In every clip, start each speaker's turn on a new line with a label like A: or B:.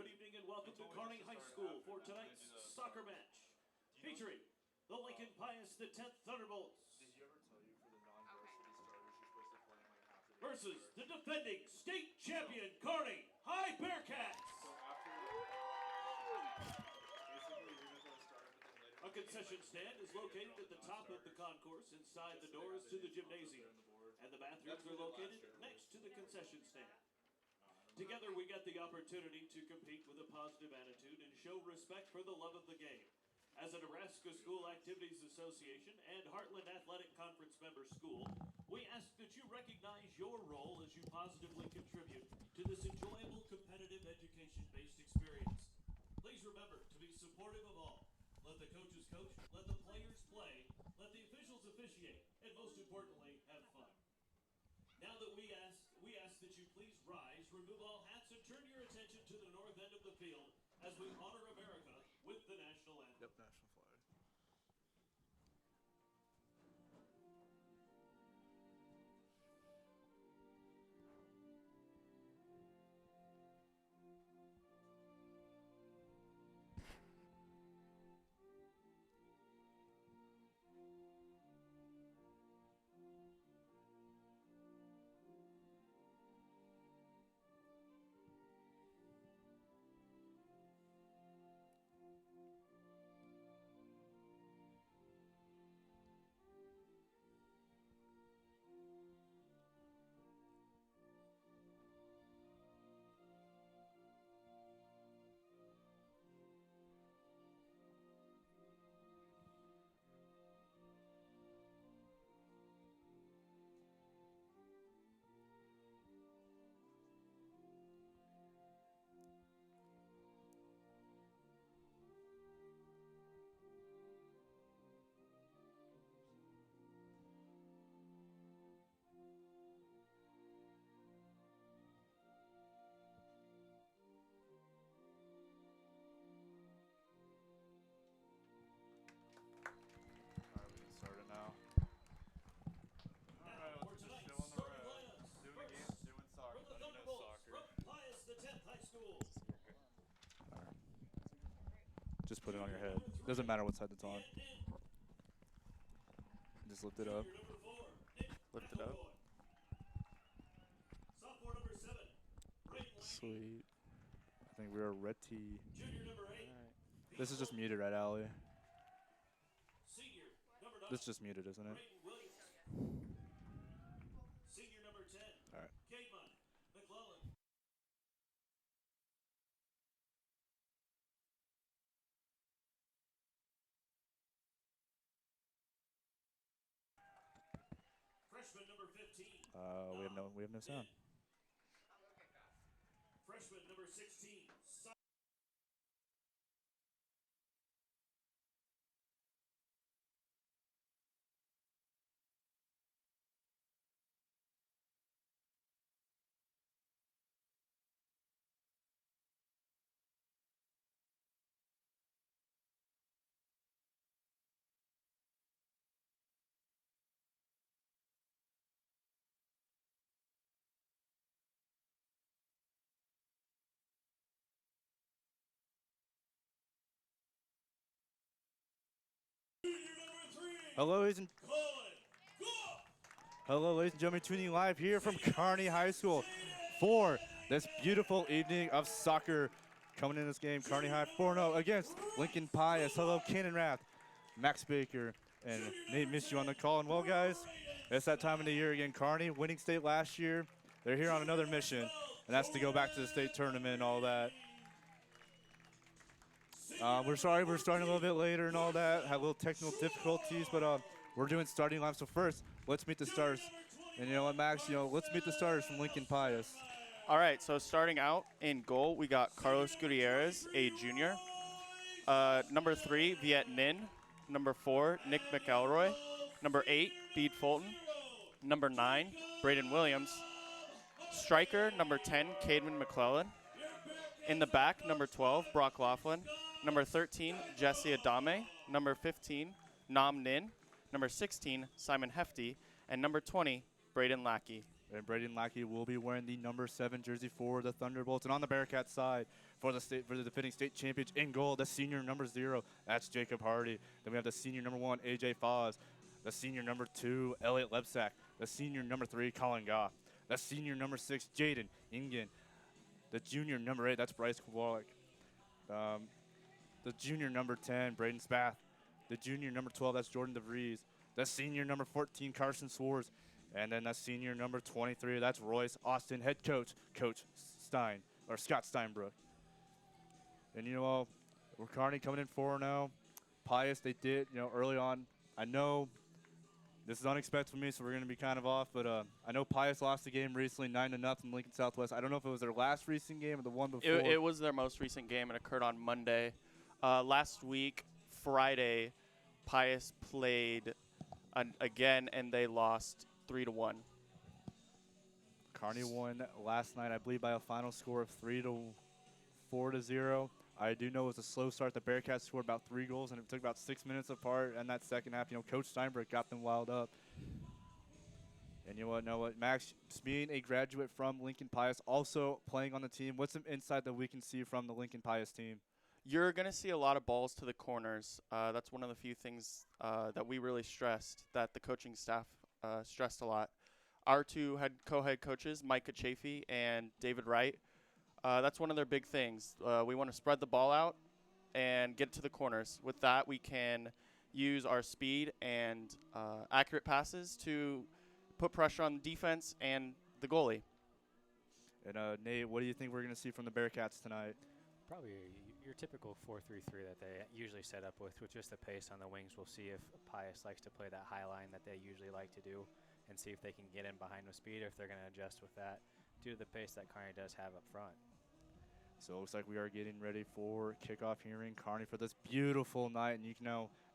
A: Good evening and welcome to Kearney High School for tonight's soccer match featuring the Lincoln Pius the 10th Thunderbolts.
B: Did you ever tell you for the non-varsity starters you're supposed to play them like after the
A: versus the defending state champion Kearney High Bearcats.
B: So after basically you're gonna start it, but then later
A: A concession stand is located at the top of the concourse inside the doors to the gymnasium, and the bathrooms are located next to the concession stand. Together we get the opportunity to compete with a positive attitude and show respect for the love of the game. As a Nebraska School Activities Association and Heartland Athletic Conference member school, we ask that you recognize your role as you positively contribute to this enjoyable, competitive, education-based experience. Please remember to be supportive of all. Let the coaches coach, let the players play, let the officials officiate, and most importantly, have fun. Now that we ask that you please rise, remove all hats, and turn your attention to the north end of the field as we honor America with the national anthem.
C: Yep, national flag. Alright, we can start it now. Alright,
A: For
C: let's just
A: tonight's
C: show on the
A: starting
C: road.
A: lineups,
C: Doing the
A: first,
C: games, doing soccer.
A: from the
C: None of you know
A: Thunderbolts
C: soccer.
A: from Pius the 10th High School.
C: Just put it on your head. Doesn't matter what side it's on. Just lift it up.
A: Junior number 4, Nick
C: Lift it up.
A: McElroy. Sophomore number 7, Braden Lackey.
C: Sweet. I think we're ready.
A: Junior number 8,
C: Alright. This is just muted, right, Allie?
A: senior number 9,
C: This is just muted, isn't it?
A: Braden Williams. Senior number 10,
C: Alright.
A: Cademan McClellan. Freshman number 15.
C: We have no sound.
A: Freshman number 16.
C: Hello, ladies and gentlemen, tuning live here from Kearney High School for this beautiful evening of soccer. Coming in this game, Kearney High 4-0 against Lincoln Pius. Hello, Cannon Rath, Max Baker, and Nate missed you on the call. And well, guys, it's that time of the year again. Kearney winning state last year. They're here on another mission, and that's to go back to the state tournament and all that. We're sorry we're starting a little bit later and all that. Had a little technical difficulties, but we're doing starting lineup. So first, let's meet the stars. And you know what, Max? Let's meet the stars from Lincoln Pius.
D: All right, so starting out in goal, we got Carlos Gutierrez, a junior. Number 3, Viet Ninh. Number 4, Nick McElroy. Number 8, Bede Fulton. Number 9, Braden Williams. Striker, number 10, Cademan McClellan. In the back, number 12, Brock Laughlin. Number 13, Jesse Adame. Number 15, Nam Ninh. Number 16, Simon Hefty. And number 20, Braden Lackey.
C: And Braden Lackey will be wearing the number 7 jersey for the Thunderbolts. And on the Bearcats side, for the defending state champions in goal, the senior number 0, that's Jacob Hardy. Then we have the senior number 1, AJ Foz. The senior number 2, Elliot Lebsack. The senior number 3, Colin Goff. The senior number 6, Jaden Ingen. The junior number 8, that's Bryce Kowalik. The junior number 10, Braden Spath. The junior number 12, that's Jordan DeVries. The senior number 14, Carson Swartz. And then the senior number 23, that's Royce Austin, head coach, Coach Stein, or Scott Steinbrook. And you know, we're Kearney coming in 4-0. Pius, they did, early on. I know this is unexpected for me, so we're going to be kind of off. But I know Pius lost the game recently, 9-0 Lincoln Southwest. I don't know if it was their last recent game or the one before.
D: It was their most recent game. It occurred on Monday. Last week, Friday, Pius played again, and they lost 3-1.
C: Kearney won last night, I believe, by a final score of 4-0. I do know it was a slow start. The Bearcats scored about 3 goals, and it took about 6 minutes apart. And that second half, Coach Steinberg got them wild up. And you know what, Max, being a graduate from Lincoln Pius, also playing on the team, what's some insight that we can see from the Lincoln Pius team?
D: You're going to see a lot of balls to the corners. That's one of the few things that we really stressed, that the coaching staff stressed a lot. Our 2 co-head coaches, Micah Chafee and David Wright, that's one of their big things. We want to spread the ball out and get to the corners. With that, we can use our speed and accurate passes to put pressure on the defense and the goalie.
C: And Nate, what do you think we're going to see from the Bearcats tonight?
E: Probably your typical 4-3-3 that they usually set up with just the pace on the wings. We'll see if Pius likes to play that high line that they usually like to do and see if they can get in behind with speed or if they're going to adjust with that due to the pace that Kearney does have up front.
C: So it looks like we are getting ready for kickoff here in Kearney for this beautiful night. And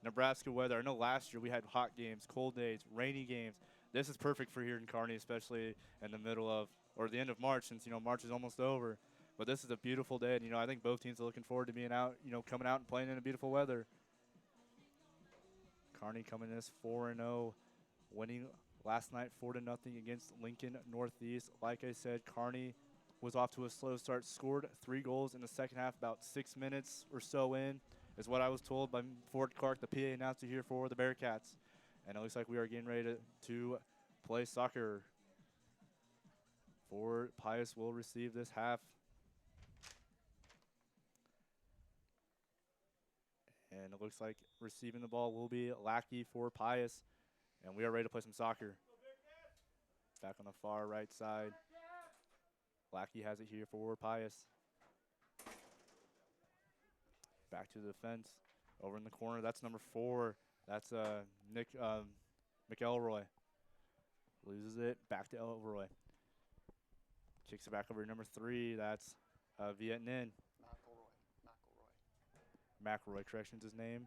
C: Nebraska weather. I know last year we had hot games, cold days, rainy games. This is perfect for here in Kearney, especially in the middle of, or the end of March, since, March is almost over. But this is a beautiful day, and, I think both teams are looking forward to being out, coming out and playing in the beautiful weather. Kearney coming in as 4-0, winning last night 4-0 against Lincoln Northeast. Like I said, Kearney was off to a slow start, scored 3 goals in the second half, about 6 minutes or so in, is what I was told by Ford Clark, the PA announcer here for the Bearcats. And it looks like we are getting ready to play soccer. For Pius will receive this half. And it looks like receiving the ball will be Lackey for Pius. And we are ready to play some soccer. Back on the far right side. Lackey has it here for Pius. Back to the defense. Over in the corner, that's number 4. That's Nick McElroy. Loses it. Back to Elroy. Kicks it back over to number 3. That's Viet Ninh. McElroy, corrections his name.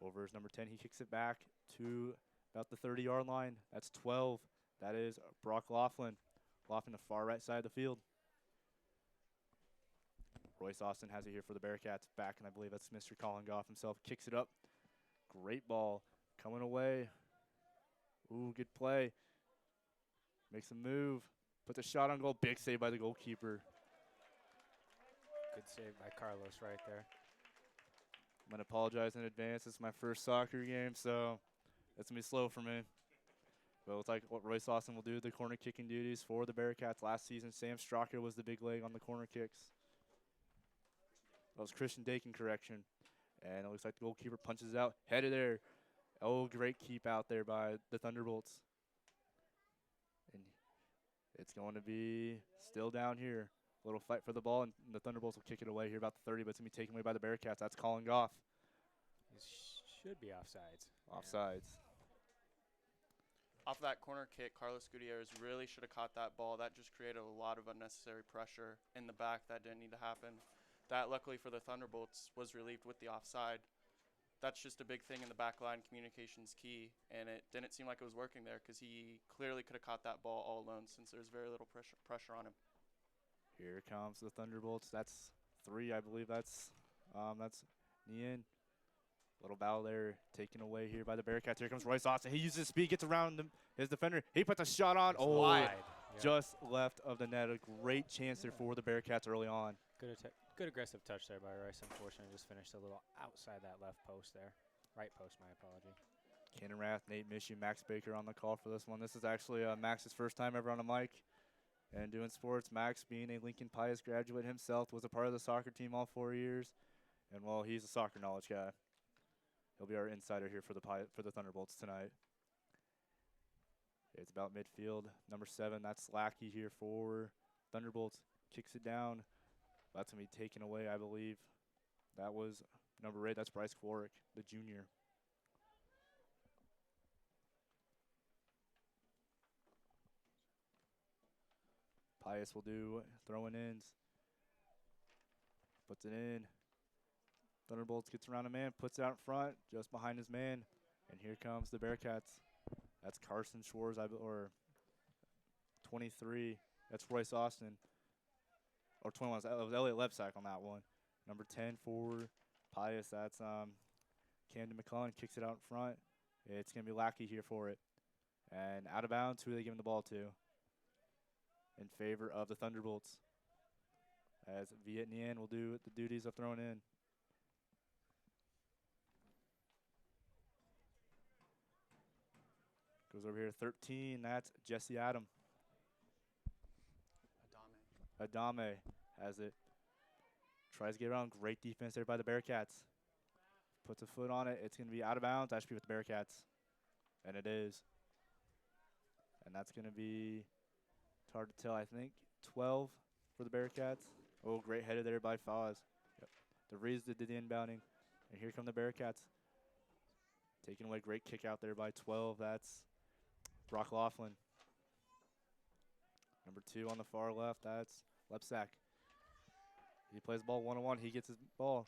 C: Over is number 10. He kicks it back to about the 30-yard line. That's 12. That is Brock Laughlin. Laughlin, the far right side of the field. Royce Austin has it here for the Bearcats. Back, and I believe that's Mr. Colin Goff himself. Kicks it up. Great ball. Coming away. Ooh, good play. Makes a move. Puts a shot on goal. Big save by the goalkeeper.
E: Good save by Carlos right there.
C: I'm going to apologize in advance. It's my first soccer game, so it's going to be slow for me. But it's like what Royce Austin will do, the corner kicking duties for the Bearcats. Last season, Sam Strocker was the big leg on the corner kicks. That was Christian Dakin, correction. And it looks like the goalkeeper punches out. Headed there. Oh, great keep out there by the Thunderbolts. And it's going to be still down here. A little fight for the ball, and the Thunderbolts will kick it away here about the 30, but it's going to be taken away by the Bearcats. That's Colin Goff.
E: It should be offsides.
C: Offsides.
D: Off that corner kick, Carlos Gutierrez really should have caught that ball. That just created a lot of unnecessary pressure in the back that didn't need to happen. That, luckily for the Thunderbolts, was relieved with the offside. That's just a big thing in the back line. Communication's key, and it didn't seem like it was working there because he clearly could have caught that ball all alone since there's very little pressure on him.
C: Here comes the Thunderbolts. That's 3, I believe. That's Nian. Little battle there, taken away here by the Bearcats. Here comes Royce Austin. He uses speed, gets around his defender. He puts a shot on.
E: It's wide.
C: Just left of the net. A great chance there for the Bearcats early on.
E: Good aggressive touch there by Royce. Unfortunately, just finished a little outside that left post there. Right post, my apology.
C: Cannon Rath, Nate Mishu, Max Baker on the call for this one. This is actually Max's first time ever on a mic and doing sports. Max, being a Lincoln Pius graduate himself, was a part of the soccer team all 4 years. And, well, he's a soccer knowledge guy. He'll be our insider here for the Thunderbolts tonight. It's about midfield. Number 7, that's Lackey here for Thunderbolts. Kicks it down. That's going to be taken away, I believe. That was number 8. That's Bryce Quarrick, the junior. Pius will do throwing ins. Puts it in. Thunderbolts gets around a man, puts it out in front, just behind his man. And here comes the Bearcats. That's Carson Schwartz, or 23. That's Royce Austin. Or 21. That was Elliot Lebsack on that one. Number 10 for Pius. That's Camden McClellan. Kicks it out in front. It's going to be Lackey here for it. And out of bounds, who are they giving the ball to? In favor of the Thunderbolts. As Viet Nguyen will do the duties of throwing in. Goes over here, 13. That's Jesse Adam. Adame has it. Tries to get around. Great defense there by the Bearcats. Puts a foot on it. It's going to be out of bounds. That should be with the Bearcats. And it is. And that's going to be, it's hard to tell, I think, 12 for the Bearcats. Oh, great header there by Foz. Yep. The Rees did the inbounding. And here come the Bearcats. Taking away, great kick out there by 12. That's Brock Laughlin. Number 2 on the far left, that's Lepsack. He plays the ball one-on-one. He gets his ball.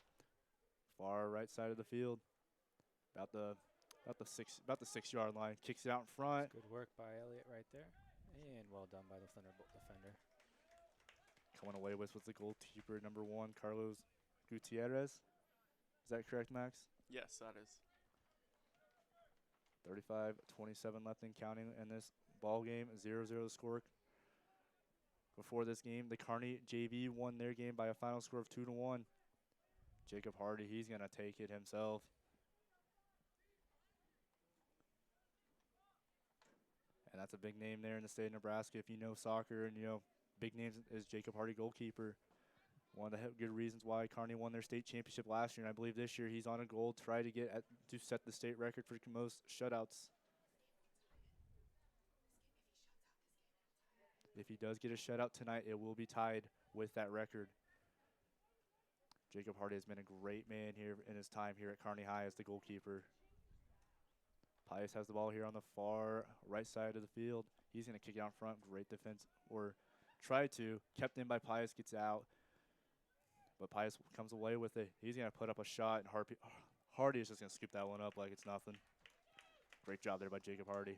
C: Far right side of the field. About the 6-yard line. Kicks it out in front.
E: Good work by Elliott right there. And well done by the Thunderbolt defender.
C: Coming away with was the goalkeeper, number 1, Carlos Gutierrez. Is that correct, Max?
D: Yes, that is.
C: 35-27 left and counting in this ball game. 0-0 score. Before this game, the Kearney JV won their game by a final score of 2-1. Jacob Hardy, he's going to take it himself. And that's a big name there in the state of Nebraska. If you know soccer and you know big names is Jacob Hardy, goalkeeper. One of the good reasons why Kearney won their state championship last year. And I believe this year he's on a goal to try to to set the state record for most shutouts. If he does get a shutout tonight, it will be tied with that record. Jacob Hardy has been a great man here in his time here at Kearney High as the goalkeeper. Pius has the ball here on the far right side of the field. He's going to kick it out in front. Great defense, or try to. Kept in by Pius, gets out. But Pius comes away with it. He's going to put up a shot, and Hardy is just going to scoop that one up like it's nothing. Great job there by Jacob Hardy.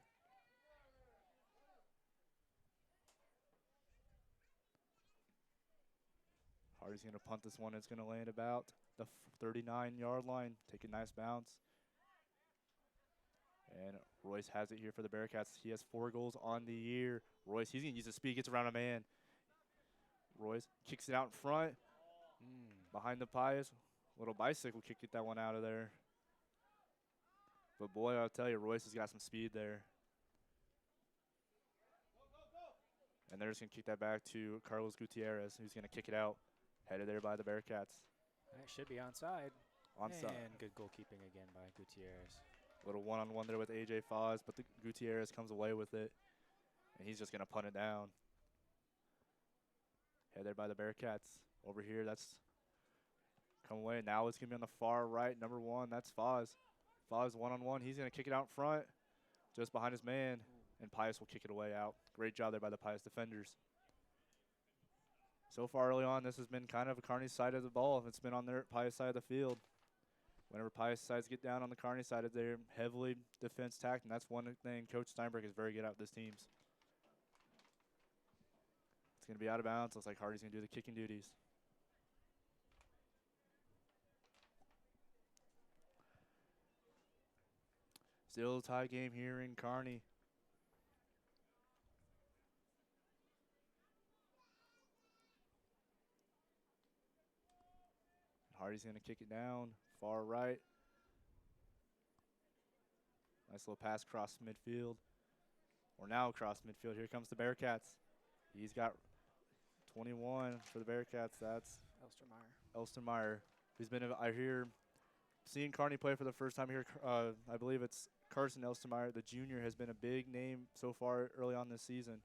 C: Hardy's going to punt this one. It's going to land about the 39-yard line. Take a nice bounce. And Royce has it here for the Bearcats. He has 4 goals on the year. Royce, he's going to use his speed, gets around a man. Royce kicks it out in front. Behind the Pius. Little bicycle kick, get that one out of there. But boy, I'll tell you, Royce has got some speed there. And they're just going to kick that back to Carlos Gutierrez, who's going to kick it out. Headed there by the Bearcats.
E: That should be onside.
C: Onside.
E: And good goalkeeping again by Gutierrez.
C: Little one-on-one there with AJ Foz, but the Gutierrez comes away with it. And he's just going to punt it down. Head there by the Bearcats. Over here, that's come away. Now it's going to be on the far right. Number 1, that's Foz. Foz one-on-one. He's going to kick it out in front, just behind his man. And Pius will kick it away out. Great job there by the Pius defenders. So far early on, this has been kind of a Kearney side of the ball. It's been on their Pius side of the field. Whenever Pius sides get down on the Kearney side, they're heavily defense tacked, and that's one thing Coach Steinberg is very good at with this teams. It's going to be out of bounds. Looks like Hardy's going to do the kicking duties. Still a tie game here in Kearney. Hardy's going to kick it down, far right. Nice little pass across midfield. Or now across midfield. Here comes the Bearcats. He's got 21 for the Bearcats. That's Elstermeyer, who's been, I hear, seeing Kearney play for the first time here. I believe it's Carson Elstermeyer, the junior, has been a big name so far early on this season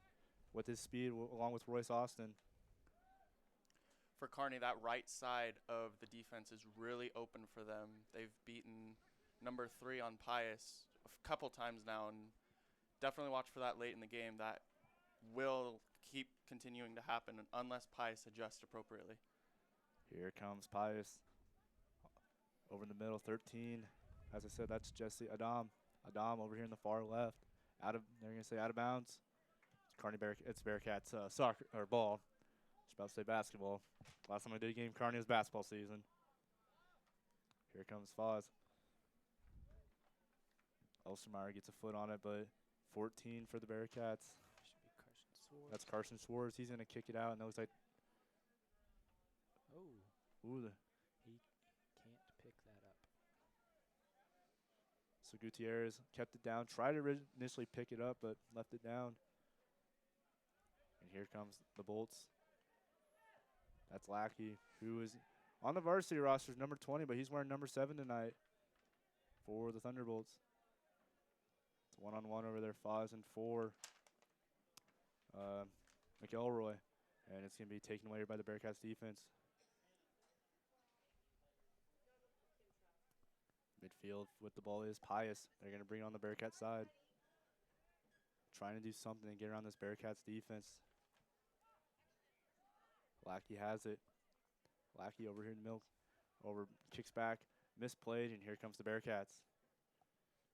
C: with his speed, along with Royce Austin.
D: For Kearney, that right side of the defense is really open for them. They've beaten number 3 on Pius a couple times now, and definitely watch for that late in the game. That will keep continuing to happen unless Pius adjusts appropriately.
C: Here comes Pius. Over in the middle, 13. As I said, that's Jesse Adam. Adam over here in the far left. They're going to say out of bounds. It's Bearcats soccer or ball. Just about to say basketball. Last time I did a game, Kearney was basketball season. Here comes Foz. Elstermeyer gets a foot on it, but 14 for the Bearcats.
E: Should be Carson Swartz.
C: That's Carson Swartz. He's going to kick it out, and it looks like.
E: Oh.
C: Ooh,
E: He can't pick that up.
C: so Gutierrez kept it down. Tried to initially pick it up, but left it down. And here comes the Bolts. That's Lackey, who is on the varsity roster, number 20, but he's wearing number 7 tonight for the Thunderbolts. It's one-on-one over there, Foz and 4. McElroy. And it's going to be taken away by the Bearcats defense. Midfield with the ball is Pius. They're going to bring it on the Bearcat side. Trying to do something and get around this Bearcats defense. Lackey has it. Lackey over here in the middle. Kicks back. Misplayed, and here comes the Bearcats.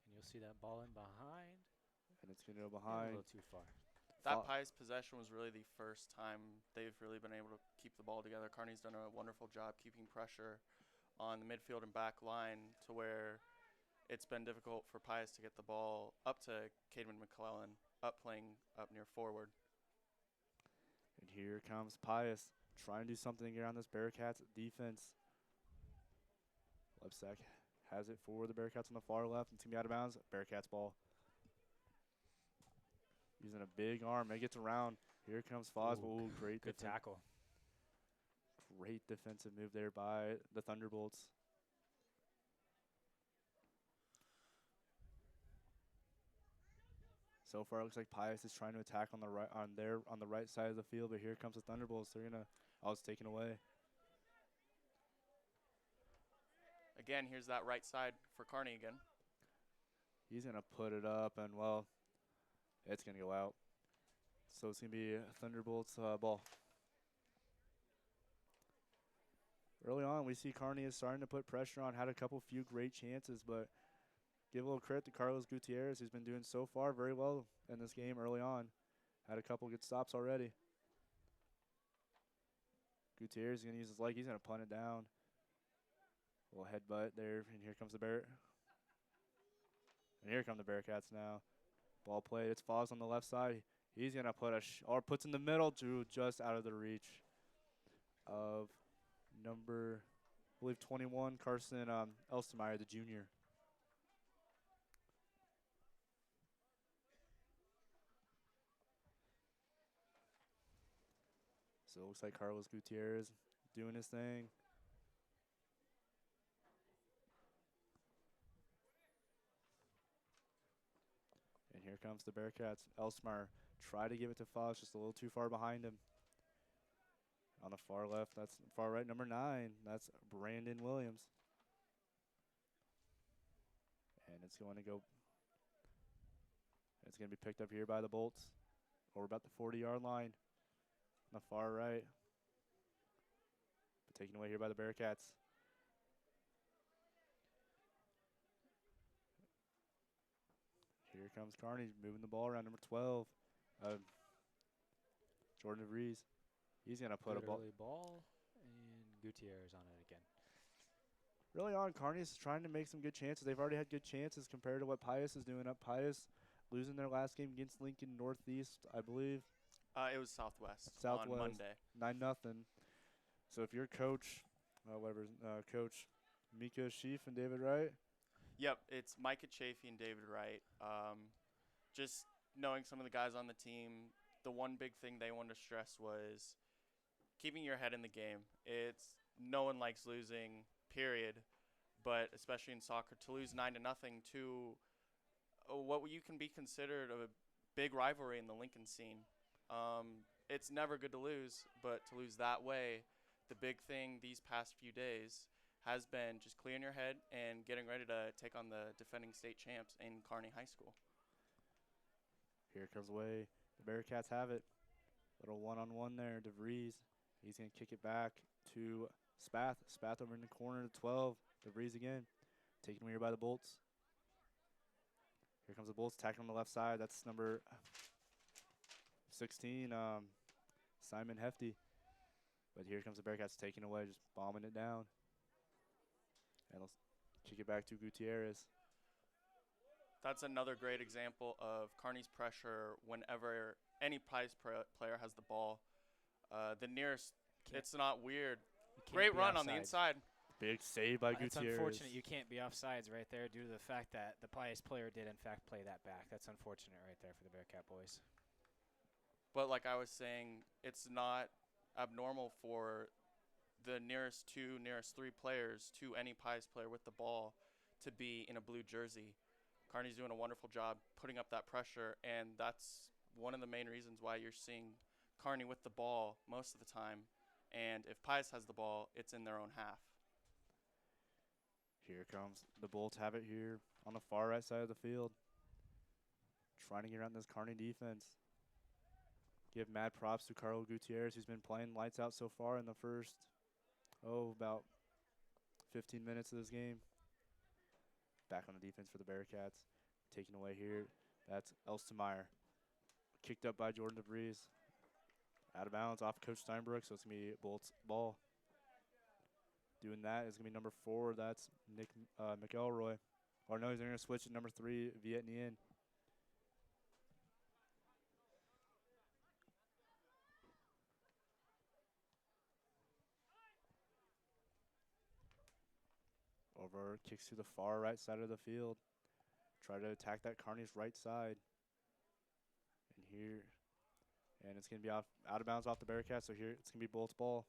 E: And you'll see that ball in behind.
C: And it's going to go
E: A
C: behind.
E: little too far.
D: That Pius possession was really the first time they've really been able to keep the ball together. Kearney's done a wonderful job keeping pressure on the midfield and back line to where it's been difficult for Pius to get the ball up to Cademan McClellan, playing up near forward.
C: And here comes Pius trying to do something around this Bearcats defense. Lebsack has it for the Bearcats on the far left. It's going to be out of bounds. Bearcats ball. Using a big arm. It gets around. Here comes Foz. Ooh, great
E: Good tackle.
C: Great defensive move there by the Thunderbolts. So far, it looks like Pius is trying to attack on the right side of the field, but here comes the Thunderbolts. They're gonna. Oh, it's taken away.
D: Again, here's that right side for Kearney again.
C: He's gonna put it up, and well, it's gonna go out. So it's gonna be Thunderbolts ball. Early on, we see Kearney is starting to put pressure on. Had a few great chances, but give a little credit to Carlos Gutierrez, who's been doing so far very well in this game early on. Had a couple good stops already. Gutierrez is going to use his leg. He's going to punt it down. A little headbutt there, and here comes the And here come the Bearcats now. Ball played. It's Foz on the left side. He's going to put or puts in the middle to just out of the reach of number, I believe, 21, Carson Elstermeyer, the junior. So it looks like Carlos Gutierrez doing his thing. And here comes the Bearcats. Elstermeyer try to give it to Foz, just a little too far behind him. On the far left, that's far right, number 9. That's Brandon Williams. And it's going to be picked up here by the Bolts over about the 40-yard line. On the far right. But taken away here by the Bearcats. Here comes Kearney moving the ball around, number 12. Jordan DeVries. He's going to put a
E: ball, and Gutierrez on it again.
C: Really on, Kearney's trying to make some good chances. They've already had good chances compared to what Pius is doing up. Pius losing their last game against Lincoln Northeast, I believe.
D: It was Southwest
C: On
D: Monday.
C: 9-0. So if you're coach Coach Mika Sheaf and David Wright.
D: Yep, it's Micah Chafee and David Wright. Just knowing some of the guys on the team, the one big thing they wanted to stress was keeping your head in the game. It's no one likes losing, period, but especially in soccer, to lose 9-0 to what you can be considered a big rivalry in the Lincoln scene. It's never good to lose, but to lose that way, the big thing these past few days has been just clearing your head and getting ready to take on the defending state champs in Kearney High School.
C: Here comes away. The Bearcats have it. Little one-on-one there. DeVries. He's going to kick it back to Spath. Spath over in the corner to 12. DeVries again. Taken away here by the Bolts. Here comes the Bolts. Tackling on the left side. That's number 16, Simon Hefty. But here comes the Bearcats taking away, just bombing it down. And let's kick it back to Gutierrez.
D: That's another great example of Kearney's pressure whenever any Pius player has the ball. The nearest, it's not weird. Great run on the inside.
C: Big save by
E: It's
C: Gutierrez.
E: unfortunate you can't be offsides right there due to the fact that the Pius player did, in fact, play that back. That's unfortunate right there for the Bearcat boys.
D: But like I was saying, it's not abnormal for the nearest three players to any Pius player with the ball to be in a blue jersey. Kearney's doing a wonderful job putting up that pressure, and that's one of the main reasons why you're seeing Kearney with the ball most of the time. And if Pius has the ball, it's in their own half.
C: Here comes the Bolts have it here on the far right side of the field. Trying to get around this Kearney defense. Give mad props to Carlo Gutierrez, who's been playing lights out so far in the first, about 15 minutes of this game. Back on the defense for the Bearcats. Taken away here. That's Elstemeyer. Kicked up by Jordan DeVries. Out of bounds off Coach Steinbrook, so it's going to be Bolts ball. Doing that is going to be number 4. That's Nick McElroy. Or no, he's going to switch to number 3, Viet Nguyen. Over, kicks to the far right side of the field. Try to attack that Kearney's right side. And here, and it's going to be out of bounds off the Bearcats, so here it's going to be Bolts ball.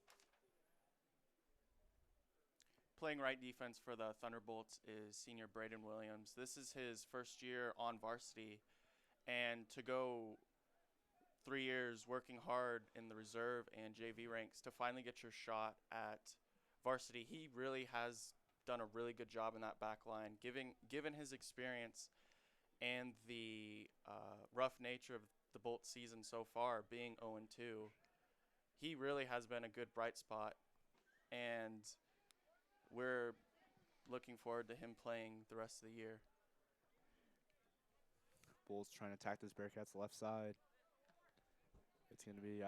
D: Playing right defense for the Thunderbolts is senior Braden Williams. This is his first year on varsity, and to go 3 years working hard in the reserve and JV ranks to finally get your shot at varsity, he really has done a really good job in that back line. Given his experience and the rough nature of the Bolts season so far, being 0-2, he really has been a good bright spot, and we're looking forward to him playing the rest of the year.
C: Bulls trying to attack this Bearcats left side. It's going to be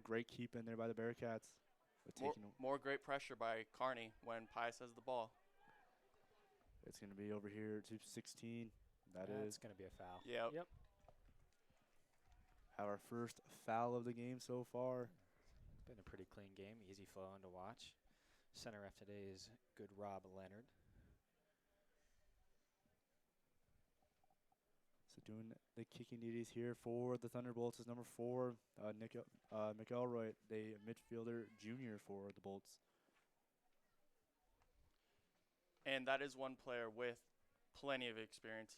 C: great keep in there by the Bearcats.
D: More great pressure by Kearney when Pius has the ball.
C: It's going to be over here to 16.
E: That's going to be a foul.
D: Yep.
C: Have our first foul of the game so far.
E: Been a pretty clean game, easy flowing to watch. Center ref today is good Rob Leonard.
C: So doing the kicking duties here for the Thunderbolts is number 4, Nick McElroy, the midfielder junior for the Bolts.
D: And that is one player with plenty of experience.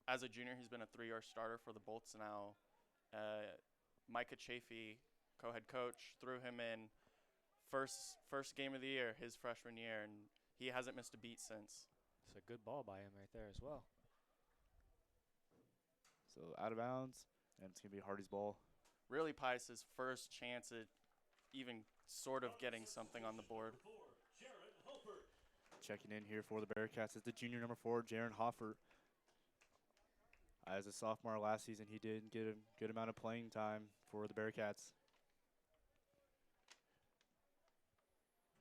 D: As a junior, he's been a 3-year starter for the Bolts now. Micah Chafee, co-head coach, threw him in first game of the year, his freshman year, and he hasn't missed a beat since.
E: It's a good ball by him right there as well.
C: So out of bounds, and it's going to be Hardy's ball.
D: Really Pius's first chance at even sort of getting something on the board.
C: Checking in here for the Bearcats is the junior number 4, Jaron Hoffert. As a sophomore last season, he did get a good amount of playing time for the Bearcats.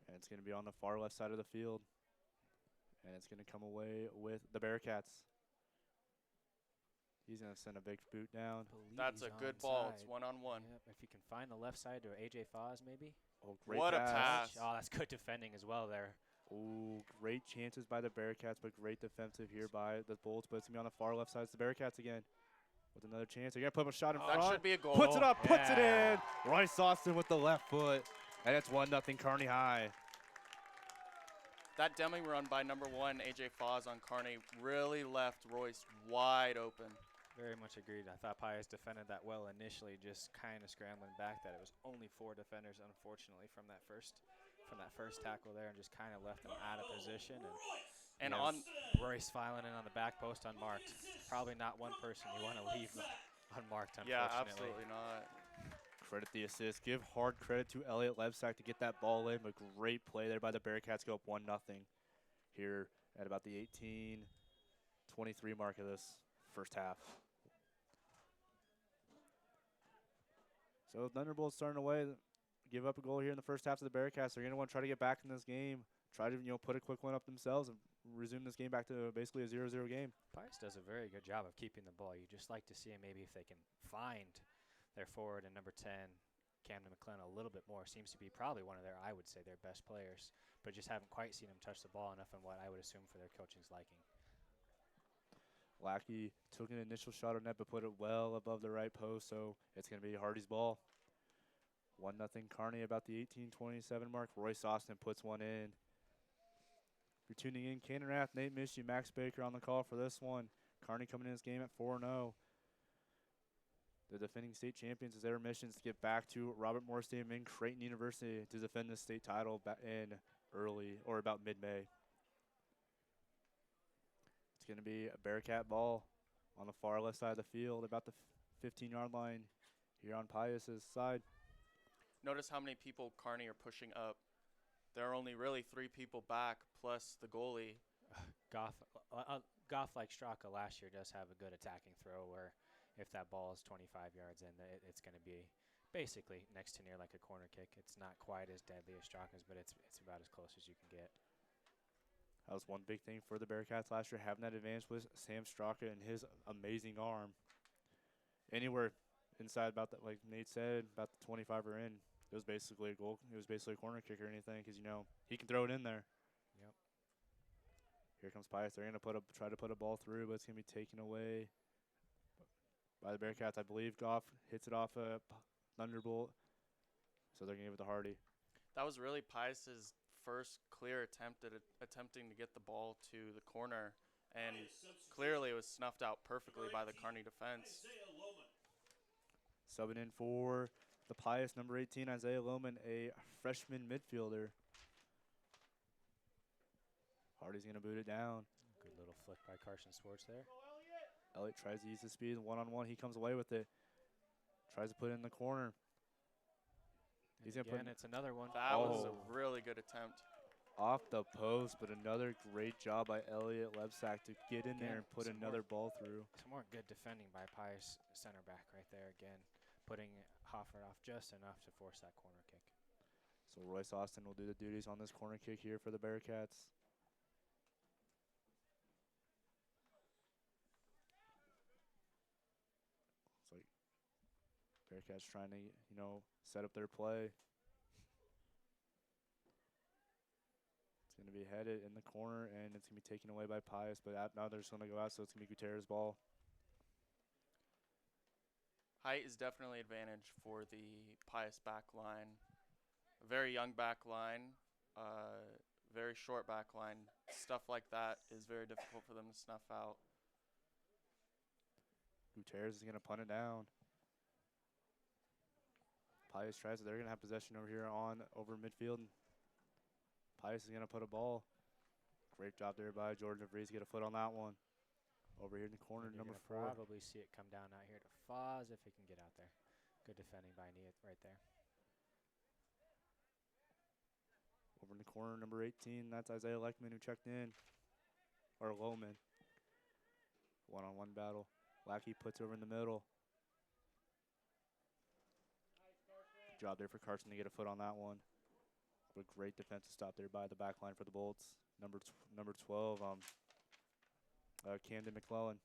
C: And it's going to be on the far left side of the field. And it's going to come away with the Bearcats. He's going to send a big boot down.
D: That's a good ball. It's one-on-one.
E: Yep. If you can find the left side to AJ Foz, maybe.
C: Oh, great
D: What a
C: pass.
D: pass.
E: Oh, that's good defending as well there.
C: Ooh, great chances by the Bearcats, but great defensive here by the Bolts. But it's going to be on the far left side. It's the Bearcats again with another chance. They're going to put up a shot in
D: That
C: front.
D: should be a goal.
C: Puts it up, puts it
E: Yeah.
C: in. Royce Austin with the left foot. And it's 1-0 Kearney High.
D: That demi run by number 1, AJ Foz on Kearney, really left Royce wide open.
E: Very much agreed. I thought Pius defended that well initially, just kind of scrambling back. That it was only 4 defenders, unfortunately, from that first tackle there, and just kind of left them out of position.
D: And
E: you
D: on
E: know, Royce filing in on the back post unmarked. Probably not one person you want to leave unmarked, unfortunately.
D: yeah, absolutely not.
C: Credit the assist. Give hard credit to Elliot Lebsack to get that ball in. A great play there by the Bearcats. Go up 1-0 here at about the 18-23 mark of this first half. So Thunderbolts starting away, give up a goal here in the first half to the Bearcats. They're going to want to try to get back in this game, try to put a quick one up themselves and resume this game back to basically a 0-0 game.
E: Pius does a very good job of keeping the ball. You just like to see him maybe if they can find their forward and number 10, Camden McClellan, a little bit more. Seems to be probably one of their, I would say, their best players, but just haven't quite seen him touch the ball enough in what I would assume for their coaching's liking.
C: Lackey took an initial shot on net, but put it well above the right post, so it's going to be Hardy's ball. 1-0 Kearney about the 18-27 mark. Royce Austin puts one in. If you're tuning in, Cannon Rath, Nate Mishu, Max Baker on the call for this one. Kearney coming in this game at 4-0. The defending state champions, is their mission to get back to Robert Morris Stadium in Creighton University to defend the state title in early or about mid-May. It's going to be a Bearcat ball on the far left side of the field, about the 15-yard line here on Pius's side.
D: Notice how many people Kearney are pushing up. There are only really 3 people back, plus the goalie.
E: Goff, like Straka last year, does have a good attacking throw where if that ball is 25 yards in, it's going to be basically next to near like a corner kick. It's not quite as deadly as Straka's, but it's about as close as you can get.
C: That was one big thing for the Bearcats last year, having that advantage with Sam Straka and his amazing arm. Anywhere inside about that, like Nate said, about the 25 or in, it was basically a goal. It was basically a corner kick or anything because, he can throw it in there.
E: Yep.
C: Here comes Pius. They're going to try to put a ball through, but it's going to be taken away by the Bearcats. I believe Goff hits it off a Thunderbolt, so they're going to give it to Hardy.
D: That was really Pius's first clear attempt at attempting to get the ball to the corner, and clearly it was snuffed out perfectly by the Kearney defense.
C: Subbing in for the Pius, number 18, Isaiah Lohman, a freshman midfielder. Hardy's going to boot it down.
E: Good little flick by Carson Swartz there.
C: Elliott tries to use his speed one-on-one. He comes away with it. Tries to put it in the corner. He's going to put it.
E: It's another one.
D: That was a really good attempt.
C: Off the post, but another great job by Elliot Lebsack to get in there and put another ball through.
E: Some more good defending by Pius center back right there again, putting Hoffert off just enough to force that corner kick.
C: So Royce Austin will do the duties on this corner kick here for the Bearcats. It's like Bearcats trying to, set up their play. It's going to be headed in the corner, and it's going to be taken away by Pius, but now they're just going to go out, so it's going to be Gutierrez's ball.
D: Height is definitely an advantage for the Pius back line. A very young back line, very short back line. Stuff like that is very difficult for them to snuff out.
C: Gutierrez is going to punt it down. Pius tries it. They're going to have possession over here over midfield. Pius is going to put a ball. Great job there by Jordan DeVries. Get a foot on that one. Over here in the corner, number 4.
E: Probably see it come down out here to Foz if he can get out there. Good defending by Neat right there.
C: Over in the corner, number 18. That's Isaiah Leckman who checked in. Or Lohman. One-on-one battle. Lackey puts over in the middle. Good job there for Carson to get a foot on that one. But great defensive stop there by the back line for the Bolts. Number 12, Camden McClellan.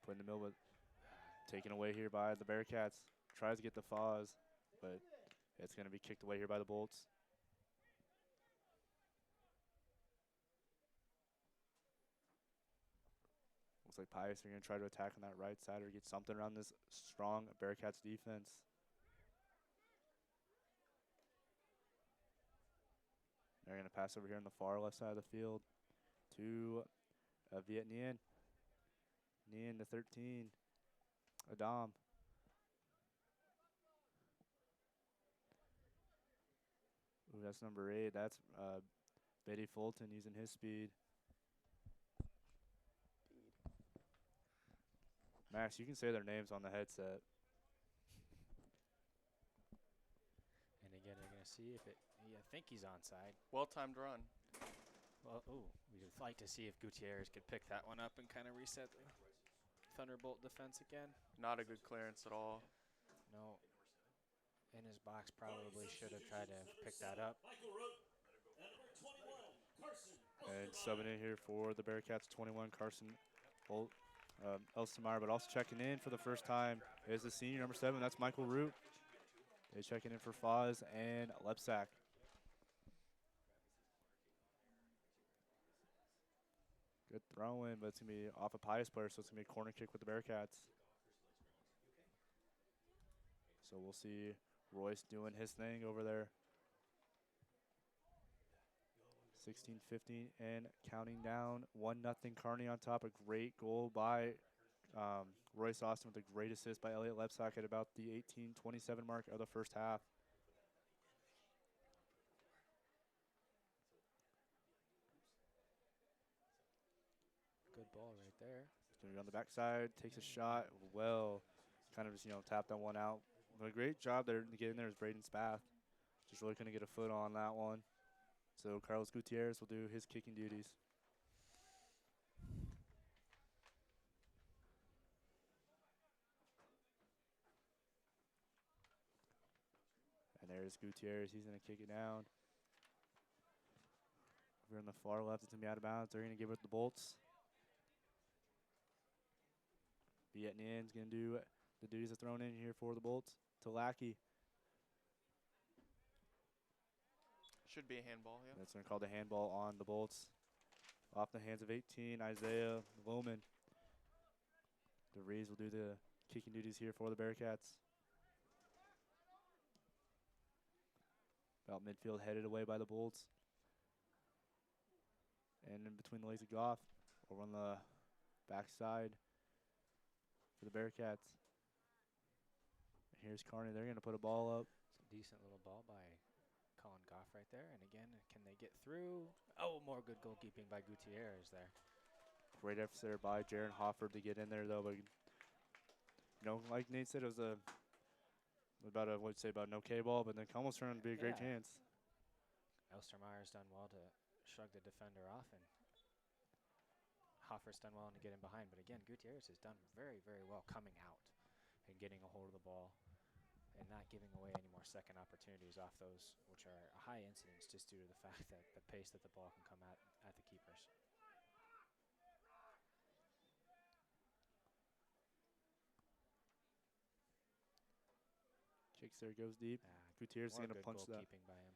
C: Put in the middle, but taken away here by the Bearcats. Tries to get the Foz, but it's going to be kicked away here by the Bolts. Looks like Pius are going to try to attack on that right side or get something around this strong Bearcats defense. They're going to pass over here on the far left side of the field to Viet Nguyen. Nguyen to 13. Adam. Ooh, that's number 8. That's Betty Fulton using his speed. Max, you can say their names on the headset.
E: And again, they're going to see if it. I think he's onside.
D: Well-timed run.
E: Well, we'd like to see if Gutierrez could pick that one up and kind of reset the Thunderbolt defense again.
D: Not a good clearance at all.
E: No. In his box, probably should have tried to pick that up.
C: And subbing in here for the Bearcats, 21, Carson Bolt, Elstemeyer, but also checking in for the first time is the senior, number 7. That's Michael Root. They're checking in for Foz and Lepsack. Good throw in, but it's going to be off a Pius player, so it's going to be a corner kick with the Bearcats. So we'll see Royce doing his thing over there. 16-15 and counting down. 1-0 Kearney on top. A great goal by Royce Austin with a great assist by Elliot Lepsack at about the 18:27 mark of the first half.
E: Good ball right there.
C: He's going to be on the backside, takes a shot. Well, kind of just, tapped that one out. But a great job there to get in there is Braden Spath. Just really couldn't get a foot on that one. So Carlos Gutierrez will do his kicking duties. And there's Gutierrez. He's going to kick it down. Over on the far left, it's going to be out of bounds. They're going to give it the Bolts. Viet Nguyen's going to do the duties of thrown in here for the Bolts. To Lackey.
D: Should be a handball, yeah.
C: That's going to call the handball on the Bolts. Off the hands of 18, Isaiah Loman. DeVries will do the kicking duties here for the Bearcats. About midfield, headed away by the Bolts. And in between the legs of Goff, over on the backside for the Bearcats. Here's Kearney. They're going to put a ball up.
E: It's a decent little ball by Colin Goff right there. And again, can they get through? Oh, more good goalkeeping by Gutierrez there.
C: Great effort there by Jaron Hofford to get in there, though. But, like Nate said, it was about an okay ball, but then almost turned out to be a great chance.
E: Elstermeyer's done well to shrug the defender off, and Hoffer's done well to get in behind. But again, Gutierrez has done very, very well coming out and getting a hold of the ball and not giving away any more second opportunities off those, which are a high incidence just due to the fact that the pace that the ball can come at the keepers.
C: Kicks there, goes deep. Gutierrez is going to punch that.
E: By him.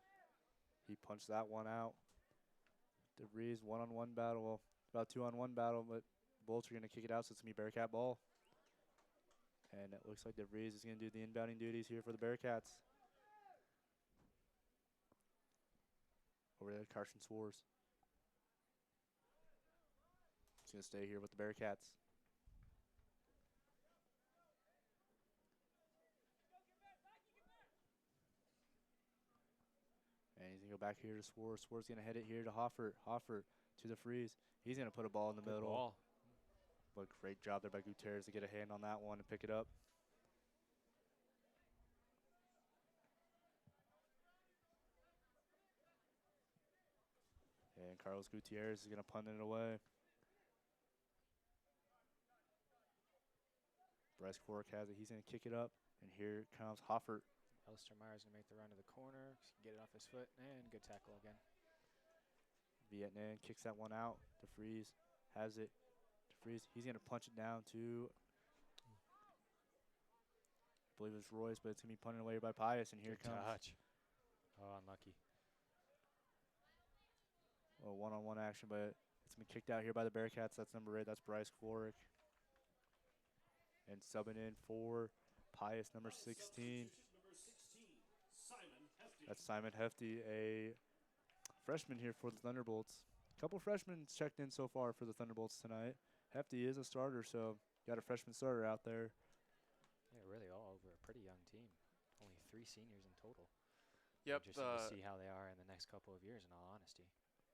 C: He punched that one out. DeVries, one-on-one battle. Well, about two-on-one battle, but Bolts are going to kick it out, so it's going to be Bearcat ball. And it looks like DeVries is going to do the inbounding duties here for the Bearcats. Over there, Carson Swartz. He's going to stay here with the Bearcats. And he's going to go back here to Swartz. Swartz going to head it here to Hoffert. Hoffert to the freeze. He's going to put a ball in the middle.
E: Ball.
C: But great job there by Gutierrez to get a hand on that one and pick it up. And Carlos Gutierrez is going to punt it away. Bryce Cork has it. He's going to kick it up. And here comes Hoffert.
E: Elstermeyer's going to make the run to the corner, get it off his foot, and good tackle again.
C: Vietnam kicks that one out. DeVries has it. DeVries, he's going to punch it down to I believe it's Royce, but it's going to be punted away by Pius, and here it
E: Good
C: comes.
E: touch. Oh, unlucky.
C: A one-on-one action, but it's been kicked out here by the Bearcats. That's number 8. That's Bryce Florick. And subbing in for Pius, number 16. That's Simon Hefty, a freshman here for the Thunderbolts. A couple freshmen checked in so far for the Thunderbolts tonight. Hefty is a starter, so got a freshman starter out there.
E: Yeah, really all over a pretty young team. Only 3 seniors in total.
D: Yep.
E: Interesting to see how they are in the next couple of years, in all honesty.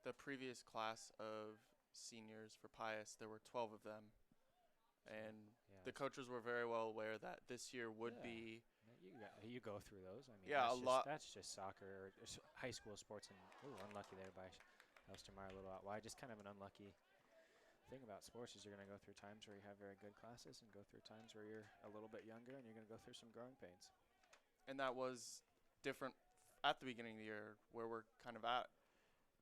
D: The previous class of seniors for Pius, there were 12 of them. And
E: Yeah,
D: the coaches were very well aware that this year would
E: Yeah.
D: be
E: you go through those. I mean,
D: Yeah,
E: that's
D: a
E: just,
D: lot.
E: That's just soccer or high school sports. And unlucky there by Elstermeyer a little out wide. Just kind of an unlucky thing about sports is you're going to go through times where you have very good classes and go through times where you're a little bit younger and you're going to go through some growing pains.
D: And that was different at the beginning of the year where we're kind of at,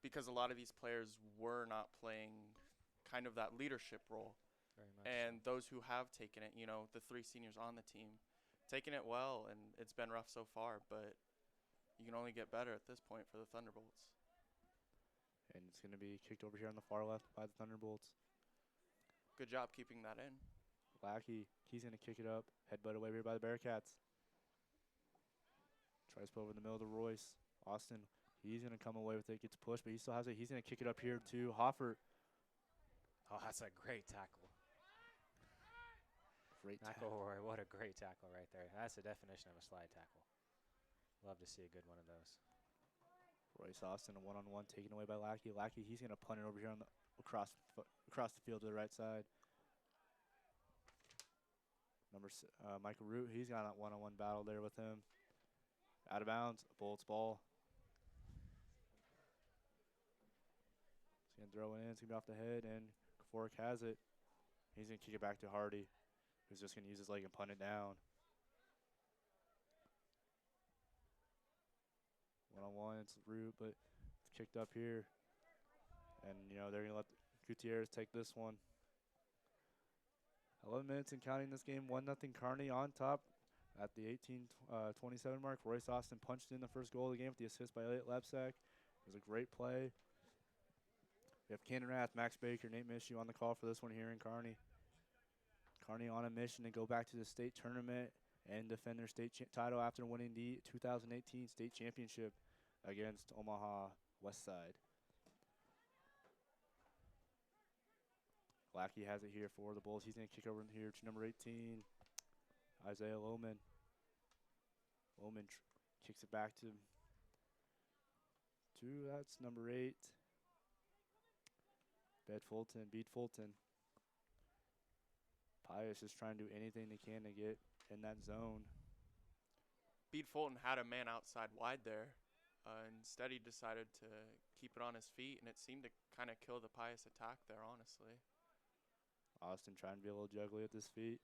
D: because a lot of these players were not playing kind of that leadership role.
E: Very much.
D: And those who have taken it, the 3 seniors on the team, taking it well, and it's been rough so far, but you can only get better at this point for the Thunderbolts.
C: And it's going to be kicked over here on the far left by the Thunderbolts.
D: Good job keeping that in.
C: Lackey, he's going to kick it up. Headbutt away here by the Bearcats. Tries to put over in the middle to Royce. Austin, he's going to come away with it. Gets pushed, but he still has it. He's going to kick it up here to Hoffert.
E: Oh, that's a great tackle.
C: Great
E: Tackle, Roy. What a great tackle right there. That's the definition of a slide tackle. Love to see a good one of those.
C: Royce Austin, a one-on-one taken away by Lackey. Lackey, he's going to punt it over here on the across the field to the right side. Michael Root, he's got a one-on-one battle there with him. Out of bounds, Bolts ball. He's going to throw it in. It's going to be off the head, and Kaforic has it. He's going to kick it back to Hardy, who's just going to use his leg and punt it down. One-on-one, it's Root, but it's kicked up here. And, they're going to let Gutierrez take this one. 11 minutes and counting this game. 1-0 Kearney on top at the 18-27 mark. Royce Austin punched in the first goal of the game with the assist by Elliot Lepsack. It was a great play. We have Cannon Rath, Max Baker, Nate Mishu on the call for this one here in Kearney. Kearney on a mission to go back to the state tournament and defend their state title after winning the 2018 state championship against Omaha Westside. Lackey has it here for the Bulls. He's going to kick over in here to number 18, Isaiah Lohman. Lohman kicks it back to that's number 8, Bede Fulton. Pius is trying to do anything they can to get in that zone.
D: Bede Fulton had a man outside wide there. Instead, he decided to keep it on his feet, and it seemed to kind of kill the Pius attack there, honestly.
C: Austin trying to be a little juggly at his feet.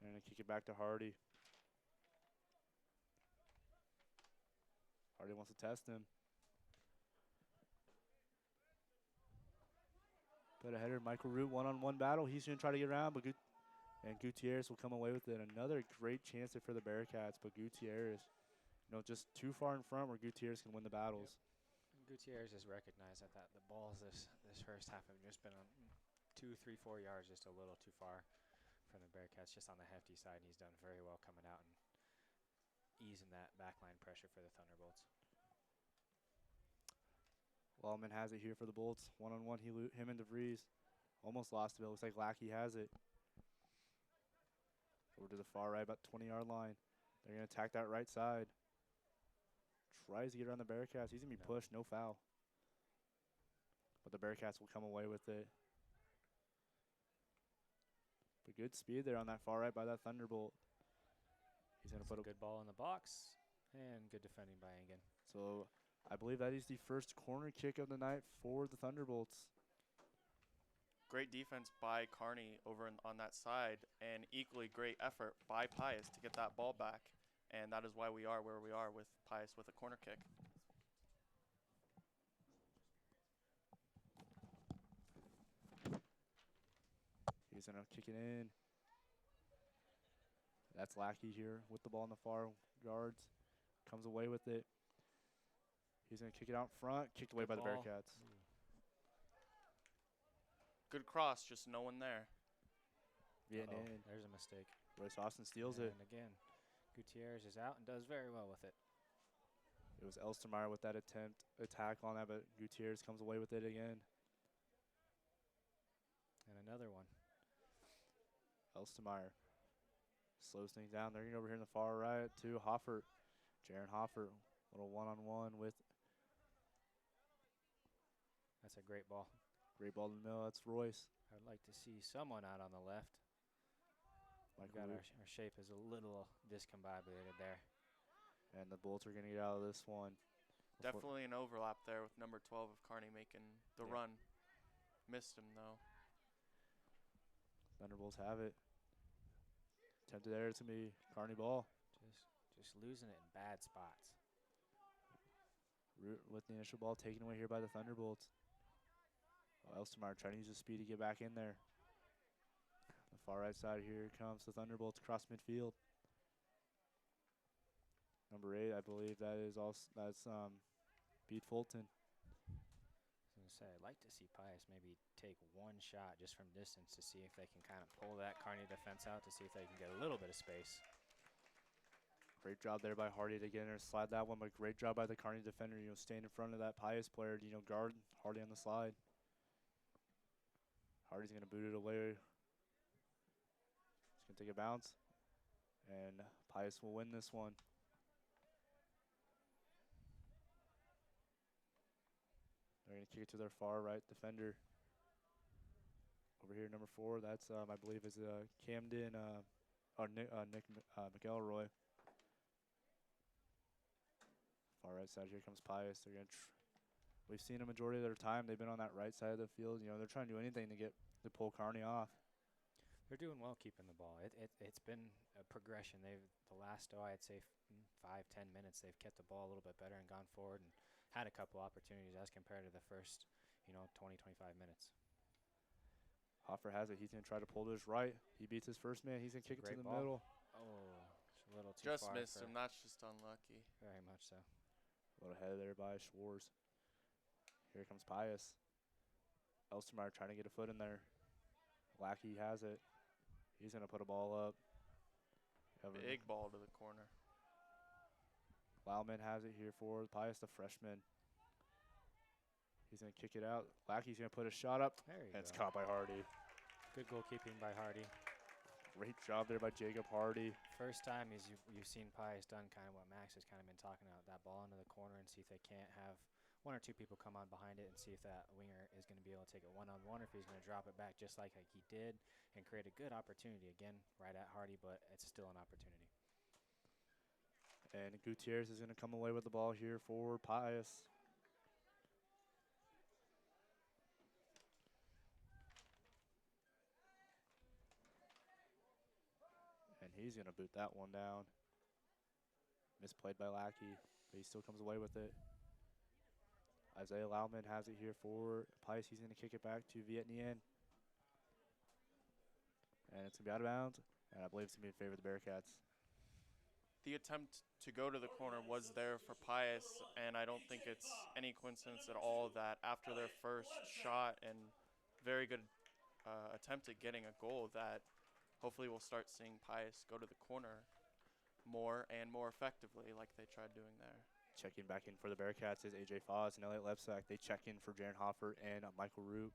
C: And going to kick it back to Hardy. Hardy wants to test him. Put a header, Michael Root, one-on-one battle. He's going to try to get around, but Gutierrez will come away with it. Another great chance there for the Bearcats, but Gutierrez, just too far in front where Gutierrez can win the battles.
E: Yep. Gutierrez has recognized that the balls this first half have just been on 2, 3, 4 yards, just a little too far from the Bearcats, just on the hefty side. And he's done very well coming out and easing that backline pressure for the Thunderbolts.
C: Wellman has it here for the Bolts. One-on-one, him and DeVries. Almost lost it, but it looks like Lackey has it. Over to the far right, about 20-yard line. They're going to attack that right side. Tries to get around the Bearcats. He's going to be pushed, no foul. But the Bearcats will come away with it. But good speed there on that far right by that Thunderbolt. He's going to put a
E: good ball in the box and good defending by Engen.
C: So I believe that is the first corner kick of the night for the Thunderbolts.
D: Great defense by Kearney over on that side, and equally great effort by Pius to get that ball back. And that is why we are where we are with Pius with a corner kick.
C: He's going to kick it in. That's Lackey here with the ball in the far yards. Comes away with it. He's going to kick it out front. Kicked away
D: Good
C: by the
D: ball.
C: Bearcats.
D: Good cross, just no one there.
C: Vietnam.
E: There's a mistake.
C: Royce Austin steals it.
E: And again, Gutierrez is out and does very well with it.
C: It was Elstermeyer with that attack on that, but Gutierrez comes away with it again.
E: And another one.
C: Elstermeyer slows things down. They're going over here in the far right to Hoffert. Jaron Hoffert, little one-on-one with.
E: That's a great ball.
C: Great ball in the middle. That's Royce.
E: I'd like to see someone out on the left. We've got our shape is a little discombobulated there.
C: And the Bolts are going to get out of this one.
D: Definitely an overlap there with number 12 of Kearney making the run. Missed him, though.
C: Thunderbolts have it. Tempted there to be Kearney ball.
E: Just losing it in bad spots.
C: Root with the initial ball taken away here by the Thunderbolts. Elstermeyer trying to use his speed to get back in there. The far right side here comes the Thunderbolts across midfield. Number 8, I believe that's Pete Fulton.
E: I was going to say, I'd like to see Pius maybe take one shot just from distance to see if they can kind of pull that Kearney defense out to see if they can get a little bit of space.
C: Great job there by Hardy to get in there, slide that one, but great job by the Kearney defender, staying in front of that Pius player, guard Hardy on the slide. Hardy's going to boot it away. He's going to take a bounce, and Pius will win this one. They're going to kick it to their far right defender. Over here, number 4, that's, I believe, is Camden, Nick McElroy. Far right side, here comes Pius. They're going to we've seen a majority of their time. They've been on that right side of the field. They're trying to do anything to pull Kearney off.
E: They're doing well keeping the ball. It's been a progression. The last, I'd say 5-10 minutes, they've kept the ball a little bit better and gone forward and had a couple opportunities as compared to the first, 20-25 minutes.
C: Hoffer has it. He's going to try to pull to his right. He beats his first man. He's going to kick it to the middle.
E: Oh, it's a little too
D: just
E: far.
D: Missed him. That's just unlucky.
E: Very much so.
C: A little ahead there by Schwartz. Here comes Pius. Elstermeyer trying to get a foot in there. Lackey has it. He's going to put a ball up.
D: Big ball to the corner.
C: Lauman has it here for Pius, the freshman. He's going to kick it out. Lackey's going to put a shot up.
E: There you
C: and
E: go.
C: It's caught by Hardy.
E: Good goalkeeping by Hardy.
C: Great job there by Jacob Hardy.
E: First time you've seen Pius done kind of what Max has kind of been talking about, that ball into the corner and see if they can't have one or two people come on behind it and see if that winger is going to be able to take it one-on-one or if he's going to drop it back just like he did and create a good opportunity. Again, right at Hardy, but it's still an opportunity.
C: And Gutierrez is going to come away with the ball here for Pius. And he's going to boot that one down. Misplayed by Lackey, but he still comes away with it. Isaiah Lauman has it here for Pius. He's going to kick it back to Vietnam. And it's going to be out of bounds. And I believe it's going to be in favor of the Bearcats.
D: The attempt to go to the corner was there for Pius, and I don't think it's any coincidence at all that after their first shot and very good attempt at getting a goal, that hopefully we'll start seeing Pius go to the corner more and more effectively like they tried doing there.
C: Checking back in for the Bearcats is A.J. Foss and Elliot Lepsack. They check in for Jaron Hoffer and Michael Root.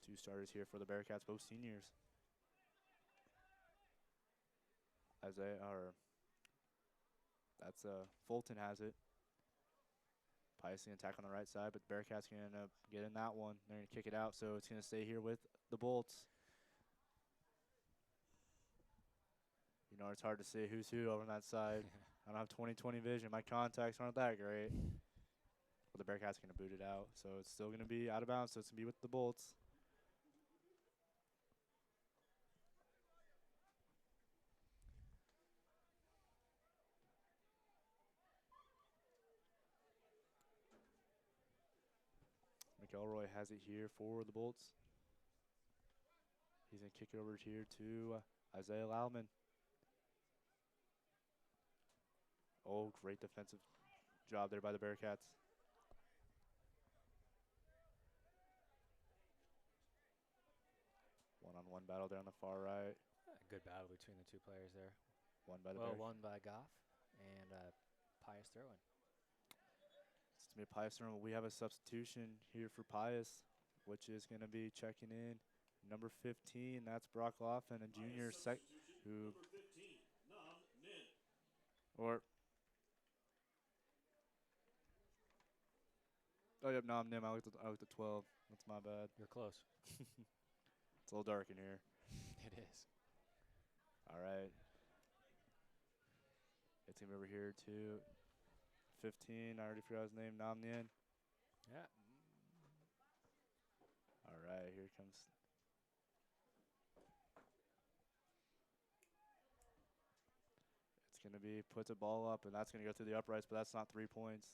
C: 2 starters here for the Bearcats, both seniors. Fulton has it. Pius going to attack on the right side, but the Bearcats going to end up getting that one. They're going to kick it out, so it's going to stay here with the Bolts. It's hard to see who's who over on that side. I don't have 20/20 vision. My contacts aren't that great. But the Bearcats going to boot it out, so it's still going to be out of bounds, so it's going to be with the Bolts. McElroy has it here for the Bolts. He's going to kick it over here to Isaiah Lauman. Oh, great defensive job there by the Bearcats. One-on-one battle there on the far right.
E: A good battle between the two players there.
C: One by the
E: Well,
C: Bears.
E: won by Goff and Pius throw-in.
C: It's going to be Pius throwing. We have a substitution here for Pius, which is going to be checking in number 15. That's Brock Laughlin, a junior who
A: Number 15, Nam Nin.
C: or oh yep, Nom Nim. I looked at 12. That's my bad.
E: You're close.
C: It's a little dark in here.
E: It is.
C: All right. It's gonna be over here to 15. I already forgot his name. Nam Nien.
E: Yeah.
C: All right, here comes. It's gonna be puts a ball up, and that's gonna go through the uprights, but that's not 3 points.